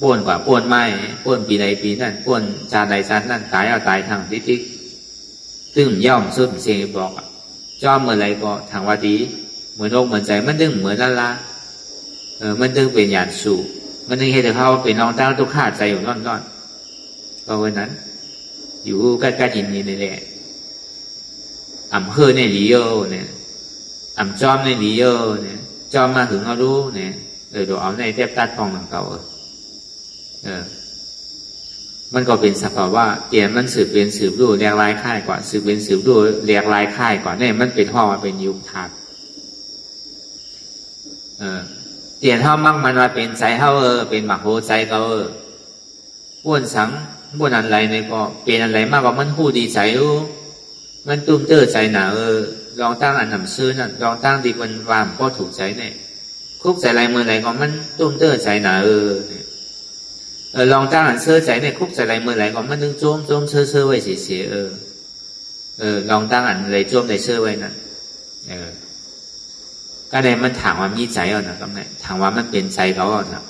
ป่วนกว่าป่วนไม้ป่วนปีใดปีนั่นป่วนจานใดจานนั่นตายเอาตายทางติ๊กตึ้งย่อมสุดเสียบอกจอมเมื่อไรก็ทางว่าดีเหมือนโลกเหมือนใจมันดึงเหมือนละมันดึงเป็นหยาดสู่มันดึงให้เขาเป็นน้องตั้งทุกข้าใจอยู่นอนก็วันนั้นอยู่ใกล้ๆหินนี่เลยแหละอ่ำเฮือในลีโอเนี่ยอ่ำจอมในลีโอเนี่ยจอมมาถึงเขารู้เนี่ยดูเอาในเทียบตัดฟองหลังเก่ามันก็เป็นสภาวะเตียนมันสืบเป็นสืบรู้เรียกลายค่ายกว่าสืบเป็นสืบรู้เรียกลายค่ายกว่าเนี่ยมันเป็นห้อมาเป็นยุคทัดเตียนเท่ามั่งมันมาเป็นใจเท่าเป็นหมักโหใจเขาบ้วนสังบ้วนอะไรเนี่ยก็เป็นอะไรมากกว่ามันหูดีใจรู้มันตุ้มเตอใจหนาลองตั้งอันหนำซื้อนั่นลองตั้งดีมันวางก็ถูกใจเนี่ยคุกใจอะไรเมื่อไรก็มันตุ้มเตอใจหนาลองตั้งอันเชื่อใจเนี่ยคุกใจอะไรเมื่อไรก็มันนึงโจมเชื่อไว้เสียลองตั้งอันอะไรโจมในเชื่อไว้นั่นก็ได้มันถามว่ามีใจอ่ะนะก็ไม่ถามว่ามันเป็นใจเขาอ่ะนะ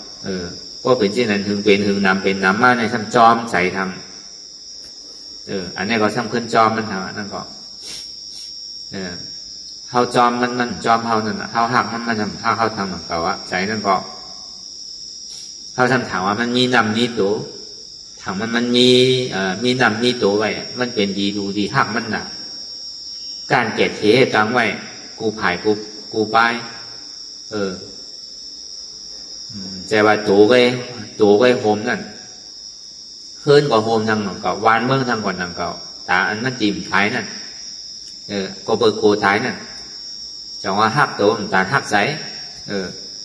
ก็เป็นเช่นนั้นถึงเป็นถึงนำเป็นนำมาในซ้ำจอมใจทำอันนี้ก็ซ้ำขึ้นจอมมันทำนั่นก็เขาจอมมันจอมเขานั่นนะเขาหักมันทำเขาทำของเขาอะใจนั่นก็เขาทำถามว่ามันมีนำมีตัวถามมันมีนำมีตัวไว้มันเป็นดีดูดีหักมันหนักการเกตเทกลางไว้กูผายกูไปแต่ว่าตัวไว้โฮมนั่นเฮิร์นกว่าโฮมทางหนังเก่าวานเมืองทางก่อนหนังเก่าตาอันนั้นจีมท้ายนั่นก็เบิกโกท้ายนั่นจังว่าหักตัวมันตาหักใจ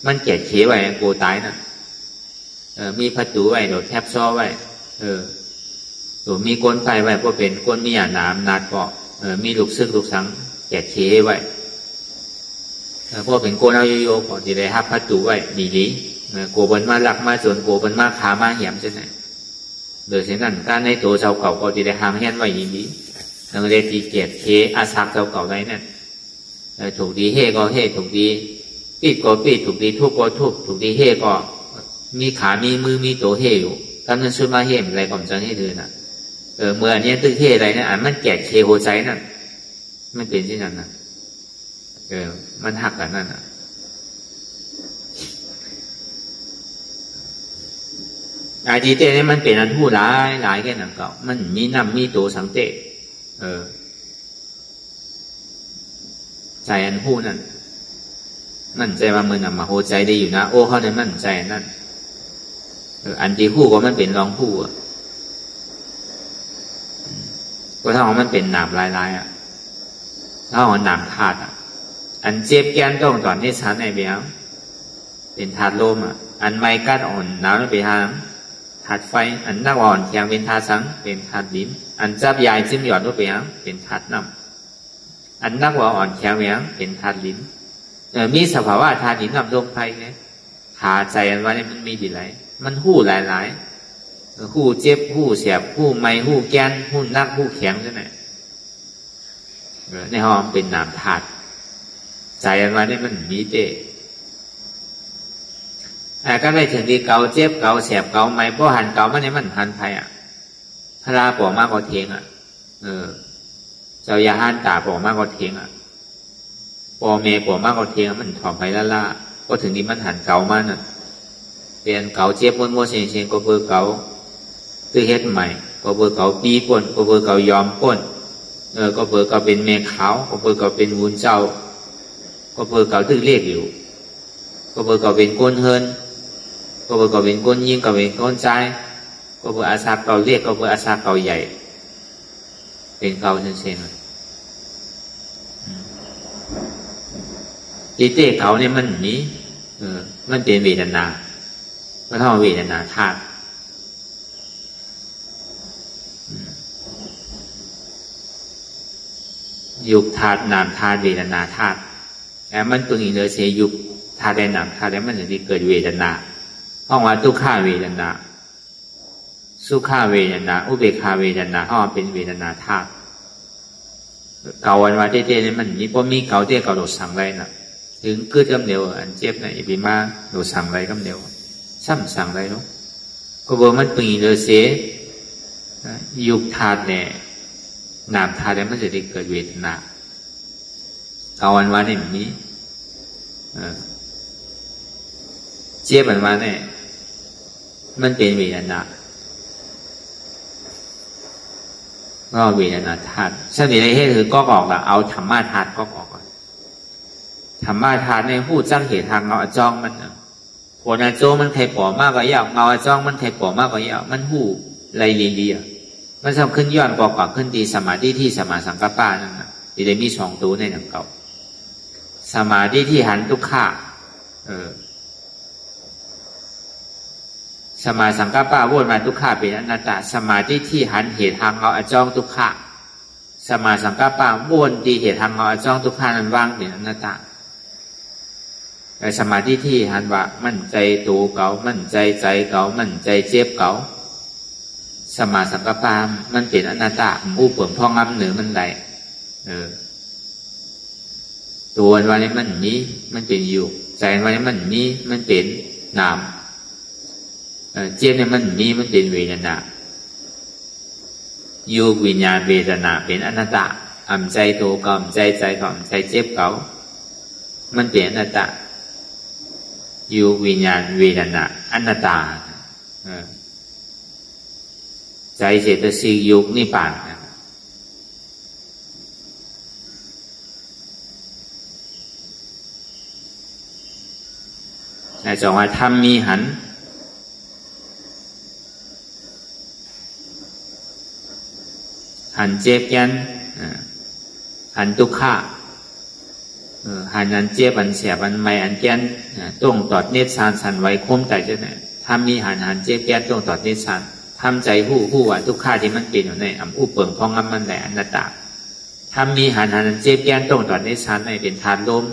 มันเกตเทไว้โกท้ายนั่นมีประตูไว้โดดแทบซ้อไว้ตัวมีก้นไฟไว้ก็เป็นก้นมีหนามนาดเกาะมีลูกซึกลูกสังเกตเทไว้พวกเป็นโกนเอาโยๆก็จะได้หับพัดตูไว้ดีๆโกบนมาหลักมาจนโกบนมาขามาเหี่ยมใช่ไหมโดยเช่นนั้นการในตัวชาวเก่าก็จะได้หามแห่นไว้ดีๆนั่นเลยตีเกียรติเทอาศักชาวเก่าไว้นั่นถูกดีเฮก็เฮถูกดีปีดก็ปีดถูกดีทุบก็ทุบถูกดีเฮก็มีขามีมือมีตัวเฮอยู่กำลังช่วยมาเฮมอะไรก่อนจะให้เธอน่ะเมื่อเนี้ยตึกเฮอะไรนะมันแก่เคหัวใจนั่นมันเป็นเช่นนั้นนะมันหักกันนั่นอาดีเต้เนี่ยมันเป็นอันผู้ร้ายแค่นั้นก็มันมีน้ำมีตัวสังเตใจอันผู้นั่นมั่นใจว่ามือนำมาโหใจได้อยู่นะโอ้เขาเนี่ยมั่นใจนั่นอันที่ผู้ก็มันเป็นรองผู้ก็ถ้าของมันเป็นหนามลายถ้าของหนามขาดอันเจ็บแกนต้องตอนที่ชั้นในเบียงเป็นถาดลมอันไม้กัดอ่อนหนาวไปทางถาดไฟอันนักอ่อนแข็งเป็นถาดสังเป็นถาดดินอันจับยายจิ้มหยอดว่าเบียงเป็นถาดน้ำ อันนักว่าอ่อนแข็งอย่างเป็นธาตุลิ้นมีสภาวะธาตุลิ้นกับลมไฟเนี่ยหาใจอันว่านี่มันมีดีไรมันหู้หลายๆหู้เจ็บหู้เสียบหู้ไม่หู้แกนหู้นักหู้แข็งใช่ไหมในห้องเป็นนามธาตุใจอันว่านี่มันมีเตะก็ได้ถึงที่เกาเจ็บเกาเสียบเกาไม่เพราะหันเกามันเนี่ยมันหันไทยพระปอกมากกว่าเทียงเจ้ายาหันตาปอกมากกว่าเทียงปอเมปอกมากกว่าเทียงมันถอดไปล่าก็ถึงนี้มันหันเกามันเรียนเกาเจ็บม้วนๆเชียงก็เบอร์เกาตื้อเฮ็ดใหม่ก็เบอร์เกาปีป่นก็เบอร์เกายอมป่นก็เบอร์เกาเป็นเมฆขาวก็เบอร์เกาเป็นวุ้นเจ้าก็เบอร์เกาตื้อเรียกอยู่ก็เบอร์เกาเป็นก้นเฮินก็เบอร์เกาเป็นก้นยิงก็เป็นก้นใจก็เบอร์อาซาเกาเรียกก็เบอร์อาซาเกาใหญ่เป็นเกาเช่นที่เต้เกาเนี่ยมันมีมันเป็นเวทนาก็เท่าเวทนาธาตุยุคธาตุนามธาตุเวทนาธาตุแต่มันตัวนี้เลยเสียยุคธาตุได้นามธาตุแล้วมันจะเกิดเวทนาห้องว่าทุกข้าเวทนาสุขาเวทนาอุเบกขาเวทนาห้องเป็นเวทนาธาตุเกาวันว่าเต้ๆนี่มันมีพอมีเกาเต้เกาโดดสั่งไรนะถึงกืดกำเดียวอันเจ็บในอีพีมาโดดสั่งไรกำเดียวซ้ำสั่งไรเนาะก็บอกมันปีเลยเสียยุคธาตุเนี่ยนามธาตุแล้วมันจะได้เกิดเวทนาเกาวันว่านี่มันมีเจ็บวันว่าเนี่ยมันเป็นเวทนาก็เวทนาธาตุซึ่งในที่คือก็ออกละเอาธรรมะธาตุก็ออกก่อนธรรมะธาตุในผู้จ้างเหตุทางเงาจ้องมันผลโจมันใครปอมากกว่ายาวเงาจ้องมันใครปอมากกว่ายาวมันหูไรดีๆมันสำขึ้นย้อนกว่าขึ้นดีสมาธิที่สมาสังกัปปะนั่นนะที่ได้มีสองตัวในหนังเก่าสมาธิที่หันทุกข้าสมาสังกัปปะวนมาทุกข้าเป็นอนัตตาสมาธิที่หันเหตุทางเงาจ้องทุกข้าสมาสังกัปปะวนดีเหตุทางเงาจ้องทุกข้านั้นว่างเป็นอนัตตาแต่สมาธิที่หันว่ามั่นใจตัวเก่ามั่นใจใจเก่ามั่นใจเจ็บเก่าสมาสังกัปปะมันเป็นอนัตตาผู้เปิ่มพ่องำเหนือมันไหลตัววันนี้มันมีมันเป็นอยู่ใจวันนี้มันมีมันเป็นนามเจ็บเนี่ยมันมีมันเป็นเวทนาอยู่วิญญาณเวทนาเป็นอนัตตาอ่ำใจตัวเก่าอ่ำใจใจเก่าอ่ำใจเจ็บเก่ามันเป็นอนัตตาอยู่วิญญาณเวทนาอนัตตาใจเจตสิกยุคนิพพานแต่จงว่าธรรมมีหันเจ็บยันหันทุกข้าหันอันเจ็บอันเสียบอันไม่อันแกนต้องตอดเนตรสานสันไว้คมใจเจ้าเนี่ยทำมีหันเจ็บแกนต้องตอดเนตรสานทำใจผู้ว่าทุกข้าที่มันเป็นอยู่ในอันผู้เปิ่งพองงั้นมันแหละอนัตตาทำมีหันเจ็บแกนต้องตอดเนตรสานในเป็นธาตุลม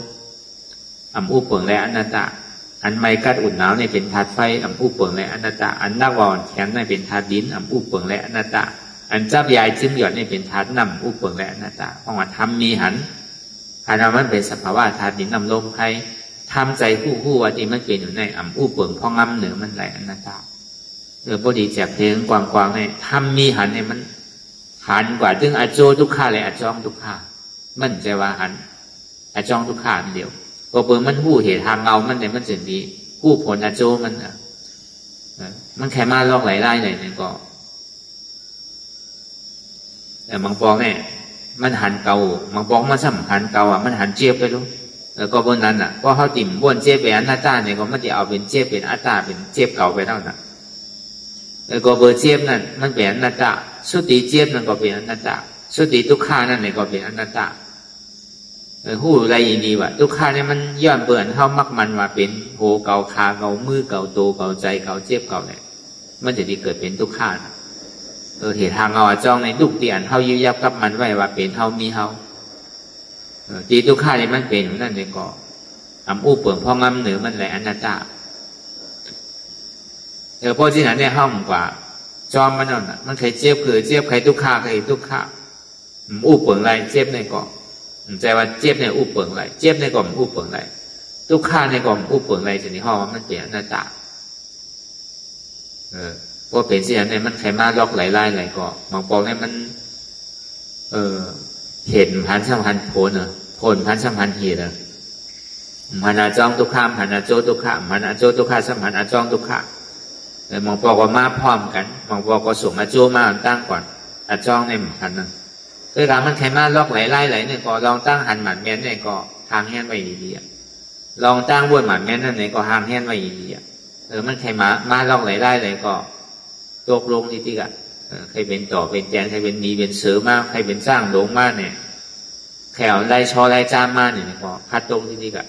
อันผู้เปิ่งและอนัตตาอันไม่กัดอุ่นหนาวในเป็นธาตุไฟอันผู้เปิ่งและอนัตตาอันนักวอนแข็งในเป็นธาตุดินอันผู้เปิ่งและอนัตตาอันจับยายจิ้มหยอดนี่เป็นธาตุน้ำอุปเปิงและอนัตตาเพราะว่าทำมีหันอันนั้นมันเป็นสภาวะธาตุดินน้ำลมใครทำใจผู้ว่าที่มันเป็นอยู่ในอันอุปเปิงเพราะงำเหนือมันไหลอนัตตาพอดีแจกเพลงกว้างๆให้ทำมีหันเนี่ยมันหันกว่าถึงอโจทุกข้าเลยอจองทุกข้ามันใจว่าหันอจองทุกข้าเดียวก็เปิงมันหู้เหตุทางเงามันเนี่ยมันจึงดีผู้ผลอโจมันแค่มาลอกไหลไล่เลยเนี่ยก็แต่บางปองเนี่ยมันหันเก่าบางปองมันสำคัญเก่ามันหันเจี๊ยบไปรู้แล้วก็บนนั้นเพราะเขาติ่มบ้วนเจี๊ยบเป็นอนัตตาเนี่ยก็มันจะเอาเป็นเจี๊ยบเป็นอัตตาเป็นเจี๊ยบเก่าไปเท่านั้นแล้วก็เบอร์เจี๊ยบนั่นมันเป็นอนัตตาสุติเจี๊ยบนั่นก็เป็นอนัตตาสุติทุกข้านั่นเนี่ยก็เป็นอนัตตาหู้อะไรดีวะทุกข้าเนี่ยมันย้อนเปื่อนเข้ามักมันว่าเป็นโหเก่าขาเก่ามือเก่าโตเก่าใจเก่าเจี๊ยบเก่าเนี่ยมันจะได้เกิดเป็นทุกข้าเหตุทางเงาจ้องในลูกเตียนเฮายุยับกับมันไว้ว่าเป็นเฮามีเฮา ตีทุกข้าเนี่ยมันเป็นนั่นเนี่ยก็อำอู้เปลืองพ่องำเหนือมันแหละอนัตตาเพราะที่นั้นเนี่ยห้องกว่าจอมมันนั่นมันใครเจี๊ยบคือเจี๊ยบใครทุกข้าใครทุกข้าอู้เปลืองไรเจี๊ยบในก็ใจว่าเจี๊ยบในอู้เปลืองไรเจี๊ยบในก็อู้เปลืองไรทุกข้าในก็อู้เปลืองไรจะนี่ห้องมันเป็นอนัตตาเพราะเป็นที่นั้นเนี่ยมันใครมาล็อกไหลไล่ไหลก็บางปองเนี่ยมันเห็นพันสัมพันธ์ผลพันสัมพันธ์เหตุมันอาจ้องทุกข้ามมันอาโจทุกข้ามมันอาโจทุกข้าสัมพันธ์อาจ้องทุกข้าแต่มองปอกว่ามาพร้อมกันมองปอกก็ส่งอาโจมาตั้งก่อนอาจ้องในหมันนั่นคือการมันใครมาล็อกไหลไล่ไหลเนี่ยก็ลองตั้งหันหมันแม่นเนี่ยก็ทางแห้งไว้ดีๆลองตั้งบนหมันแม่นนั่นเนี่ยก็ทางแห้งไว้ดีๆมันใครมาล็อกไหลไล่ไหลก็ตกลงที่กันใครเป็นต่อเป็นแจงใครเป็นมีเป็นเสือมากใครเป็นสร้างหลงมากเนี่ยแขวไล่ชอไล่จ้ามมากเนี่ยก็พัดตรงที่กัน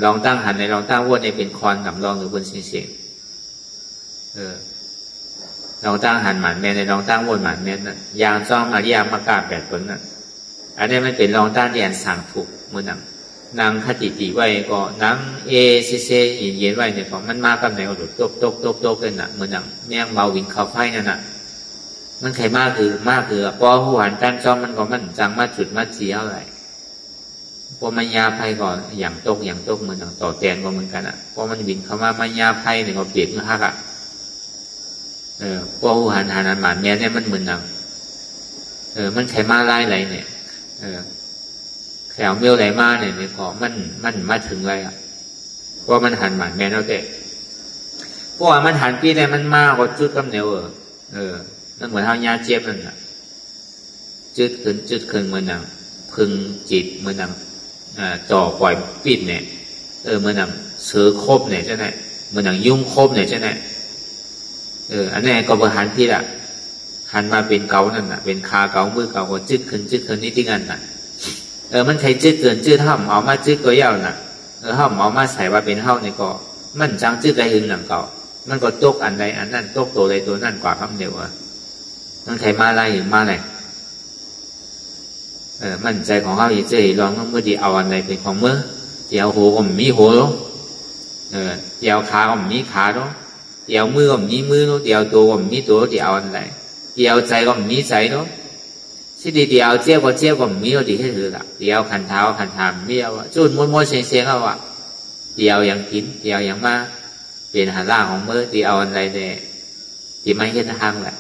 ลองตั้งหันในลองตั้งวนในเป็นคอนกับลองหรือบนเสียงลองตั้งหันหมันแม่ในลองตั้งวนหมันแม่นั่นยางจ้องมายางมากาแบบคนนั้นอันนี้มันเป็นลองตั้งเรียนสั่งถูกมือหนังนางคติติไว้ก็นางเอเซเย็นไว้เนี่ยก็มันมากับไหนก็ดูตกกันน่ะเหมือนหนังแมงเบาวินเขาไฟนั่นน่ะมันใครมากคือพอหัวหันตั้งจ้องมันก็มันจังมาจุดมาเจียวอะไรพอมันยาไฟก็อย่างตกเหมือนหนังต่อแตนก็เหมือนกันอ่ะพอมันวินเขามามันยาไฟเนี่ยก็เปลี่ยนมาฮักอ่ะพอหัวหันหมาแม่เนี่ยมันเหมือนหนังมันใครมาไล่อะไรเนี่ยแถวเมียวไหลมาเนี่ยก็มันมาถึงเลยอ่ะเพราะมันหันหมันแม่แล้วแต่เพราะว่ามันหันปีเนี่ยมันมากกว่าจุดกำเนิดนั่นเหมือนเท้ายาเจี๊ยบนั่นแหละจุดขึ้นเหมือนหนังพึงจิตเหมือนหนังจ่อปล่อยปิดเนี่ยเหมือนหนังเสือคบเนี่ยใช่ไหมเหมือนหนังยุ่งคบเนี่ยใช่ไหมอันนี้ก็บริหารที่ละหันมาเป็นเกานั่นน่ะเป็นคาเกามือเกาก็จุดขึ้นนี่ที่กันน่ะมันใครจืดเกินจืดห้ามเอามาจืดก็ยาวน่ะห้ามเอามาใส่ว่าเป็นห้าเนี่ยก็มันจังจืดได้หึงหนังเก่ามันก็ตกอันใดอันนั้นตกตัวใดตัวนั่นกว่าคำเดียวมันใครมาไล่หรือมาไหนมันใจของเขาอีเจลองเมื่อดีเอาอันใดเป็นของเมื่อเดี๋ยวหัวก็มีหัวแล้วเดี๋ยวขาก็มีขาแล้วเดี๋ยวมือก็มีมือแล้วเดี๋ยวตัวก็มีตัวเดี๋ยวอันใดเดี๋ยวใจก็มีใจแล้วที่เดียวเจี๊ยบก็เจี๊ยบก็มีเอาดีให้ถือละเดียวขันเท้าขันทามมีเอาจุดม้วนเสียงเอาเดียวยังกินเดียวยังมาเป็นหันล่างของมือเดียวอะไรเนี่ยที่ไม่เห็นทางแหละ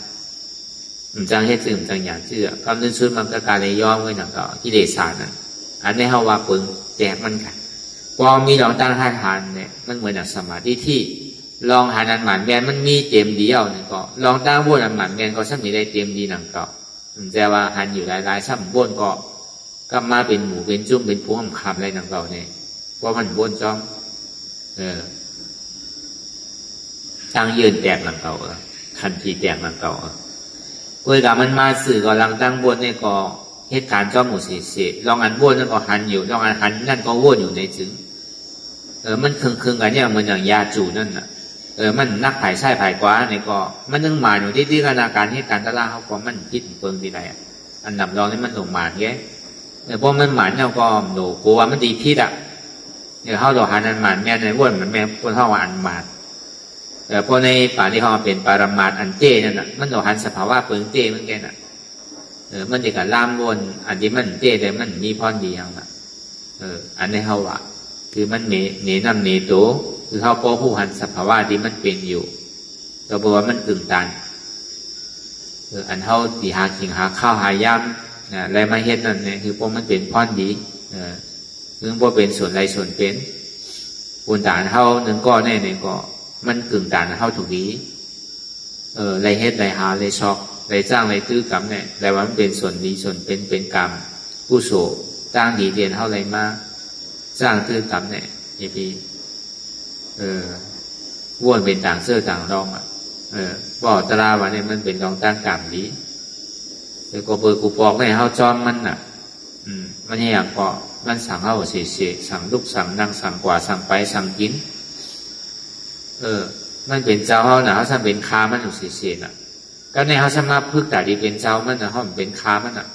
มันจังเห็นสิ่งจังอย่างเชื่อคำนึกชุดมันก็การเลยย่อมไว้หนังก็ที่เดชานั่นอันนี้เขาว่าปึงแจกมันกันพอมีลองตั้งท่าทานเนี่ยมันเหมือนอย่างสมาธิที่ลองหานันหมันแมนมันมีเต็มเดียวเนี่ยก็ลองตั้งวนนันหมันแมนก็ช่างมีได้เต็มดีหนังก็แต่ว่าหันอยู่หลายๆซ้ำบ้วนก็มาเป็นหมูเป็นจุ้มเป็นพวงคำอะไรต่างๆเนี่ยเพราะมันบ้วนจ้องตั้งยืนแตกหลังเก่าทันทีแตกหลังเก่าเวลามันมาสื่อก็ลังตั้งบ้วนเนี่ยก็เหตุการณ์จ้องหมูเสียลองอันบ้วนนั่นก็หันอยู่ลองอันหันนั่นก็บ้วนอยู่ในจึงมันคึงกันเนี่ยเหมือนอย่างยาจูนั่นน่ะมันนักผายใช่ผายกว่าเนี่ยก็มันนึงมาอยู่ที่ขณะการเหตุการณ์ตะล่าเขาก็มันคิดเปิงทีไรอันดับรองนี่มันหลงมาแค่เพราะมันหมานเนี่ยก็หนูกลัวมันดีพิษอ่ะเขาหลอกหานันหมานแม่ในว่นมันแม่คนเขาว่าอันหมานเพราะในป่าที่เขาเป็นปารมาตอันเจ้นั่นน่ะมันหลอกหันสภาวะเปิงเจ้มันแค่น่ะมันจะกับล่ามวนอันที่มันเจ้แต่มันมีพรดีอย่างน่ะอันนี้เขาว่าคือมันหนีนำหนีตัวคือเขาพอผู้หันสภาวะที่มันเป็นอยู่ก็บอกว่ามันกึ่งตันอันเขาตีหาขิงหาข้าวหายำอะไรมาเฮ็ดนั่นเนี่ยคือพวกมันเป็นพรดีคือพวกเป็นส่วนไรส่วนเป็นปูนฐานเขาหนึ่งก้อนเนี่ยก็มันกึ่งตันเขาถูกดีไรเฮ็ดไรหาไรช็อกไรจ้างไรตื้อกรรมเนี่ยไรว่ามันเป็นส่วนดีส่วนเป็นกรรมผู้โสจ้างดีเรียนเขาไรมาจ้างตื้อกรรมเนี่ยอย่างที่ว่นเป็นต่างเสื้อต่างรองบอกตราวันนี้มันเป็นรองตั้งกรรมดีแต่ก็เปิดกูปอกให้เขาจอมมันน่ะมันอยากก็มันสั่งเขาเสียสั่งลูกสั่งนั่งสั่งกว่าสั่งไปสั่งกินมันเป็นเจ้าเขาน่ะเขาทำเป็นค้ามันอยู่เสียน่ะก็ในเขาสามารถพึกแต่ดีเป็นเจ้ามันน่ะเขาเป็นค้ามันน่ะ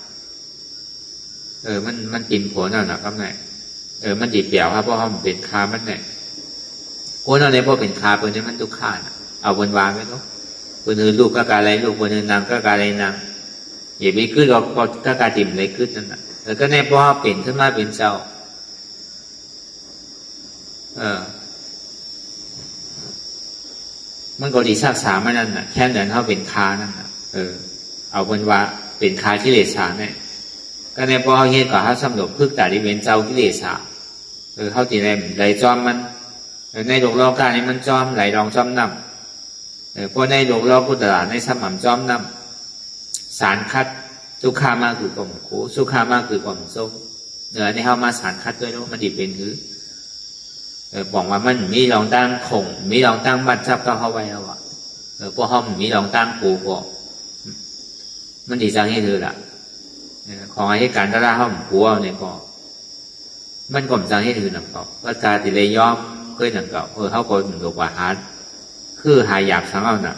มันกินผลนั่นแหละครับเนี่ยมันดีเปลี่ยวครับเพราะเขาเป็นคามันเนี่ยโอ้นั่นเนี่ยพอเป็นคาเปิ้ลนี่มันทุกข้านะเอาบนวางไว้เนาะบนอื่นลูกก็การอะไรลูกบนอื่นนางก็การอะไรนางอย่าไปขึ้นเราก็การติ่มอะไรขึ้นนั่นแหละแล้วก็เนี่ยพอเปลี่ยนขึ้นมาเป็นเจ้ามันก็ดีซากษามันนั่นน่ะแค่นั้นเขาเป็นคานั่นน่ะเอาบนว่าเป็นคากิเลสาเนี่ยก็ในพอเฮ็ดก็เขาสำรวจพึกแต่ที่เป็นเจ้ากิเลสาเขาตีไหลจอมมันในโลกโลกานี้มันจอมไหลรองจอมน้ำเพราะในโลกโลกพุทธะในสมัมจอมน้ำสารคัดสุขามากคือกล่อมโขสุขามากคือกล่อมโซ่ในเขามาสารคัดด้วยเนาะมันดีเป็นคือบอกว่ามันมีรองตั้งคงมีรองตั้งบัตรจับก็เข้าไปแล้วอ่ะพวกเขามีรองตั้งปูก็มันดีจังให้เธอละของไอ้การตระห้องผัวเนี่ยก็มันก็จังให้เธอหนังเก่าว่าการติเลยย่อมเคยหนังเก่าเขาก็หนุกว่าหาคือหายหยาบสังเอาหนัก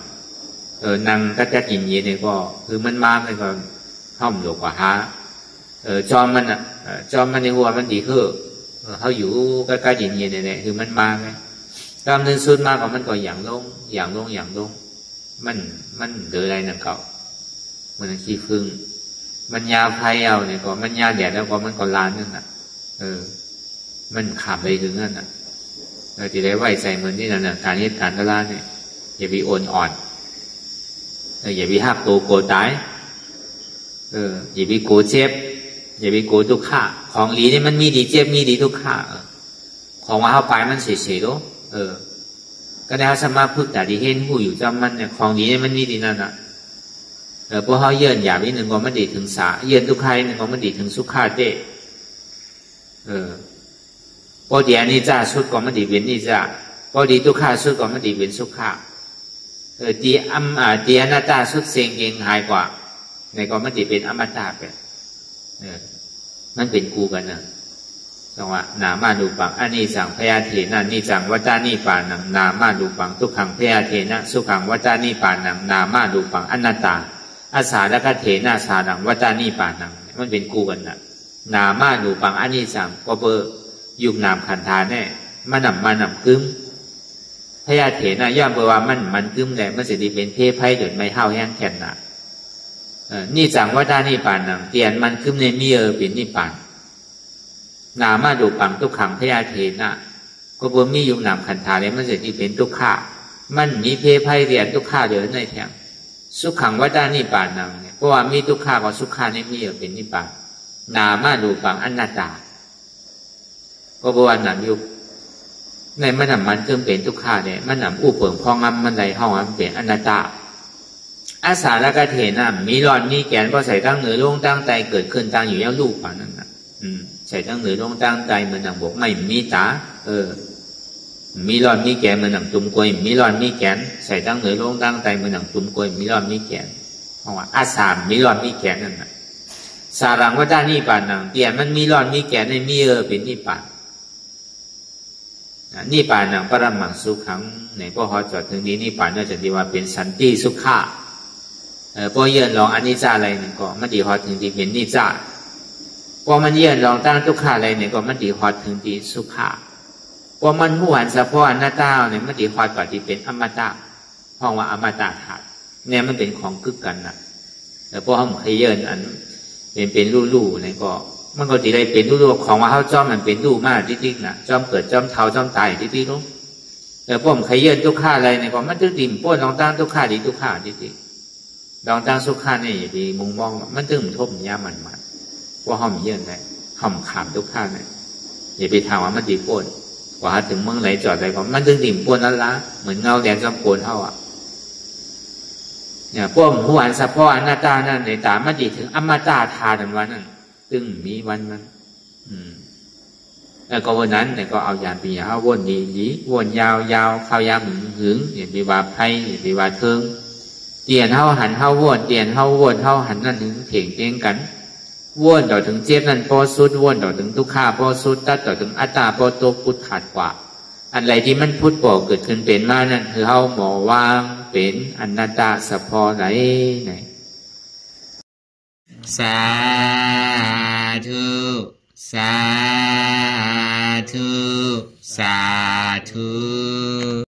นางก็จะกินเย็นเนี่ยก็คือมันมาเลยก็ห้องหนุกว่าหาจอมมันอ่ะจอมมันในหัวมันดีคือเขาอยู่ใกล้ๆเย็นๆเนี่ยคือมันมาไงตามนึงสุดมากกว่ามันก็อย่างลงมันเดือดอะไรหนังเก่ามันขี้ฟึ่งมันยาไฟเอาเนี่ยก็มันยาแดดแล้วก็มันก็ลานนั่นน่ะมันขาดไปถึงนั่นน่ะที่ได้ไว้ใจเหมือนที่นั่นน่ะการเหตุการณ์ตลาดเนี่ยอย่าไปอ่อนอย่าไปหักตัวโกตายอย่าไปโกเจ็บอย่าไปโกทุกข้าของหลีนี่มันมีดีเจ็บมีดีทุกข้าของว่าเข้าไปมันเฉยๆด้วยก็ได้สมาพึกแต่ดีเห็นผู้อยู่จำมันเนี่ยของดีนี่มันมีดีนั่นน่ะพวกเขาเยื่นหยาบนิดหนึ่งก็มันดีถึงสาเยื่นทุกใครหนึ่งก็มันดีถึงสุขาเต้พอดีอันนี้จ้าสุดก็มันดีเป็นนี่จ้าพอดีทุกข้าสุดก็มันดีเป็นสุขาดีดีอนัตตาสุดเสียงเองหายกว่าในก็มันดีเป็นอมตะไปมันเป็นกูกันนะจังหวะนามาดูปังอันนี้จังพยาเถนะนี่จังวัฏานิปานังนามาดูปังทุกขังพยาเถนะสุขังวัฏานิปานังนามาดูปังอนัตตาอาสาและก็เถนะสาดังวัฏานิปานังมันเป็นกูกันนะนามาดูปังอันนี้จังก็เบอร์ยุกนามขันธาแน่มานำกึ้มพยาเถนะย่อมเบอร์ว่ามันกึ้มแหละมันจะดีเป็นเพศไพ่เดินไม่เท่าแห้งแข็งนะนี่จังวัฏานิปานังเตียนมันกึ้มในมีเป็นนิปานนามาดูปังทุกขังพยาเถนะก็บ่มียุกนามขันธาเลยมันจะดีเป็นทุกข้ามันมีเพศไพ่เรียนทุกข้าเดินในแถงสุขังวัฏานิปานังเนี่ยเพราะว่ามีทุกข้ากับสุขาในมีเป็นนิปานนามาดูปังอนัตตาก็บอกว่าหนังยุบในมันเติมเป็นทุกข้าเนี่ยมันหนังอู้เปิงพองมันใดห้องมันเป็นอนัตตาอาสาและกะเทนะมีรอนมีแกนพอใส่ตั้งเหนือลงตั้งใจเกิดขึ้นตั้งอยู่ยังลูกกว่านั้นนะใส่ตั้งเหนือลงตั้งใจเหมือนหนังบอกไม่มีตามีรอนมีแกนเหมือนหนังตุ่มกล้วยมีรอนมีแกนใส่ตั้งเหนือลงตั้งใจเหมือนหนังตุ่มกล้วยมีรอนมีแกนเพราะว่าอาสามีรอนมีแกนนั่นนะสารังวัฏานิปานังเตียนมันมีรอนมีแกนในมีเป็นนิปานนิปานังปรมังสุขังในพวกเขาจอดถึงนี้นิปานน่าจะดีว่าเป็นสันติสุขะพอเยื่นลองอนิจจาอะไรเนี่ยก็มันดีฮอดถึงที่เป็นนิจจาพอมันเยื่นลองตั้งทุกขาอะไรเนี่ยก็มันดีฮอดถึงที่สุขะพอมันหวนเฉพาะอนัตตาเนี่ยมันดีฮอดกว่าที่เป็นอมตะเพราะว่าอมตะขาดเนี่ยมันเป็นของกึกกันนะแต่พอเขาเคยเยื่นอันเป็นลู่ๆเนี่ยก็มันก็ดีได้เป็นลู่ๆของว่าเขาจอมมันเป็นลู่มากติ๊กๆนะจอมเกิดจอมเท้าจอมตายติ๊กๆรู้แต่พอผมเคยเยื่นทุกขาอะไรเนี่ยก็มันตึ้งดิ่มป้นลองตั้งทุกขาดีทุกขาติ๊กๆลองตั้งสุขาเนี่ยดีมุงมองมันตึ้งทบยามันว่าเขามีเยื่นได้เขาขามทุกขาเนี่ยอย่าไปถามว่ามันดีป้นกว่าถึงเมืองไหนจอดอะไรก็มันตึ้งดิ่มป้นนั่นละเหมือนเงาแดงจอมโกนเท่าเนี่ยพวกหัวอันเฉพาะอนัตตานั่นในตามันดีถึงอมตะธาตุวันนั้นตึงมีวันนั้นแล้วก็วันนั้นเนี่ยก็เอายานปียาวนดีวนยาวข้าวยามหึงอย่าไปว่าไพ่อย่าไปว่าเทิงเตียนเท่าหันเท่าวนเตียนเท่าวนเท่าหันนั่นถึงเถียงเตียงกันวนต่อถึงเจ็บนั่นพอสุดวนต่อถึงทุกข้าพอสุดตัดต่อถึงอัตตาพอตัวพุทธขาดกว่าอะไรที่มันพุทธบอกเกิดขึ้นเป็นมานั่นคือเฮาหมอวางเป็นอนัตตาสะพอไหนสา ธุสาธุสาธุ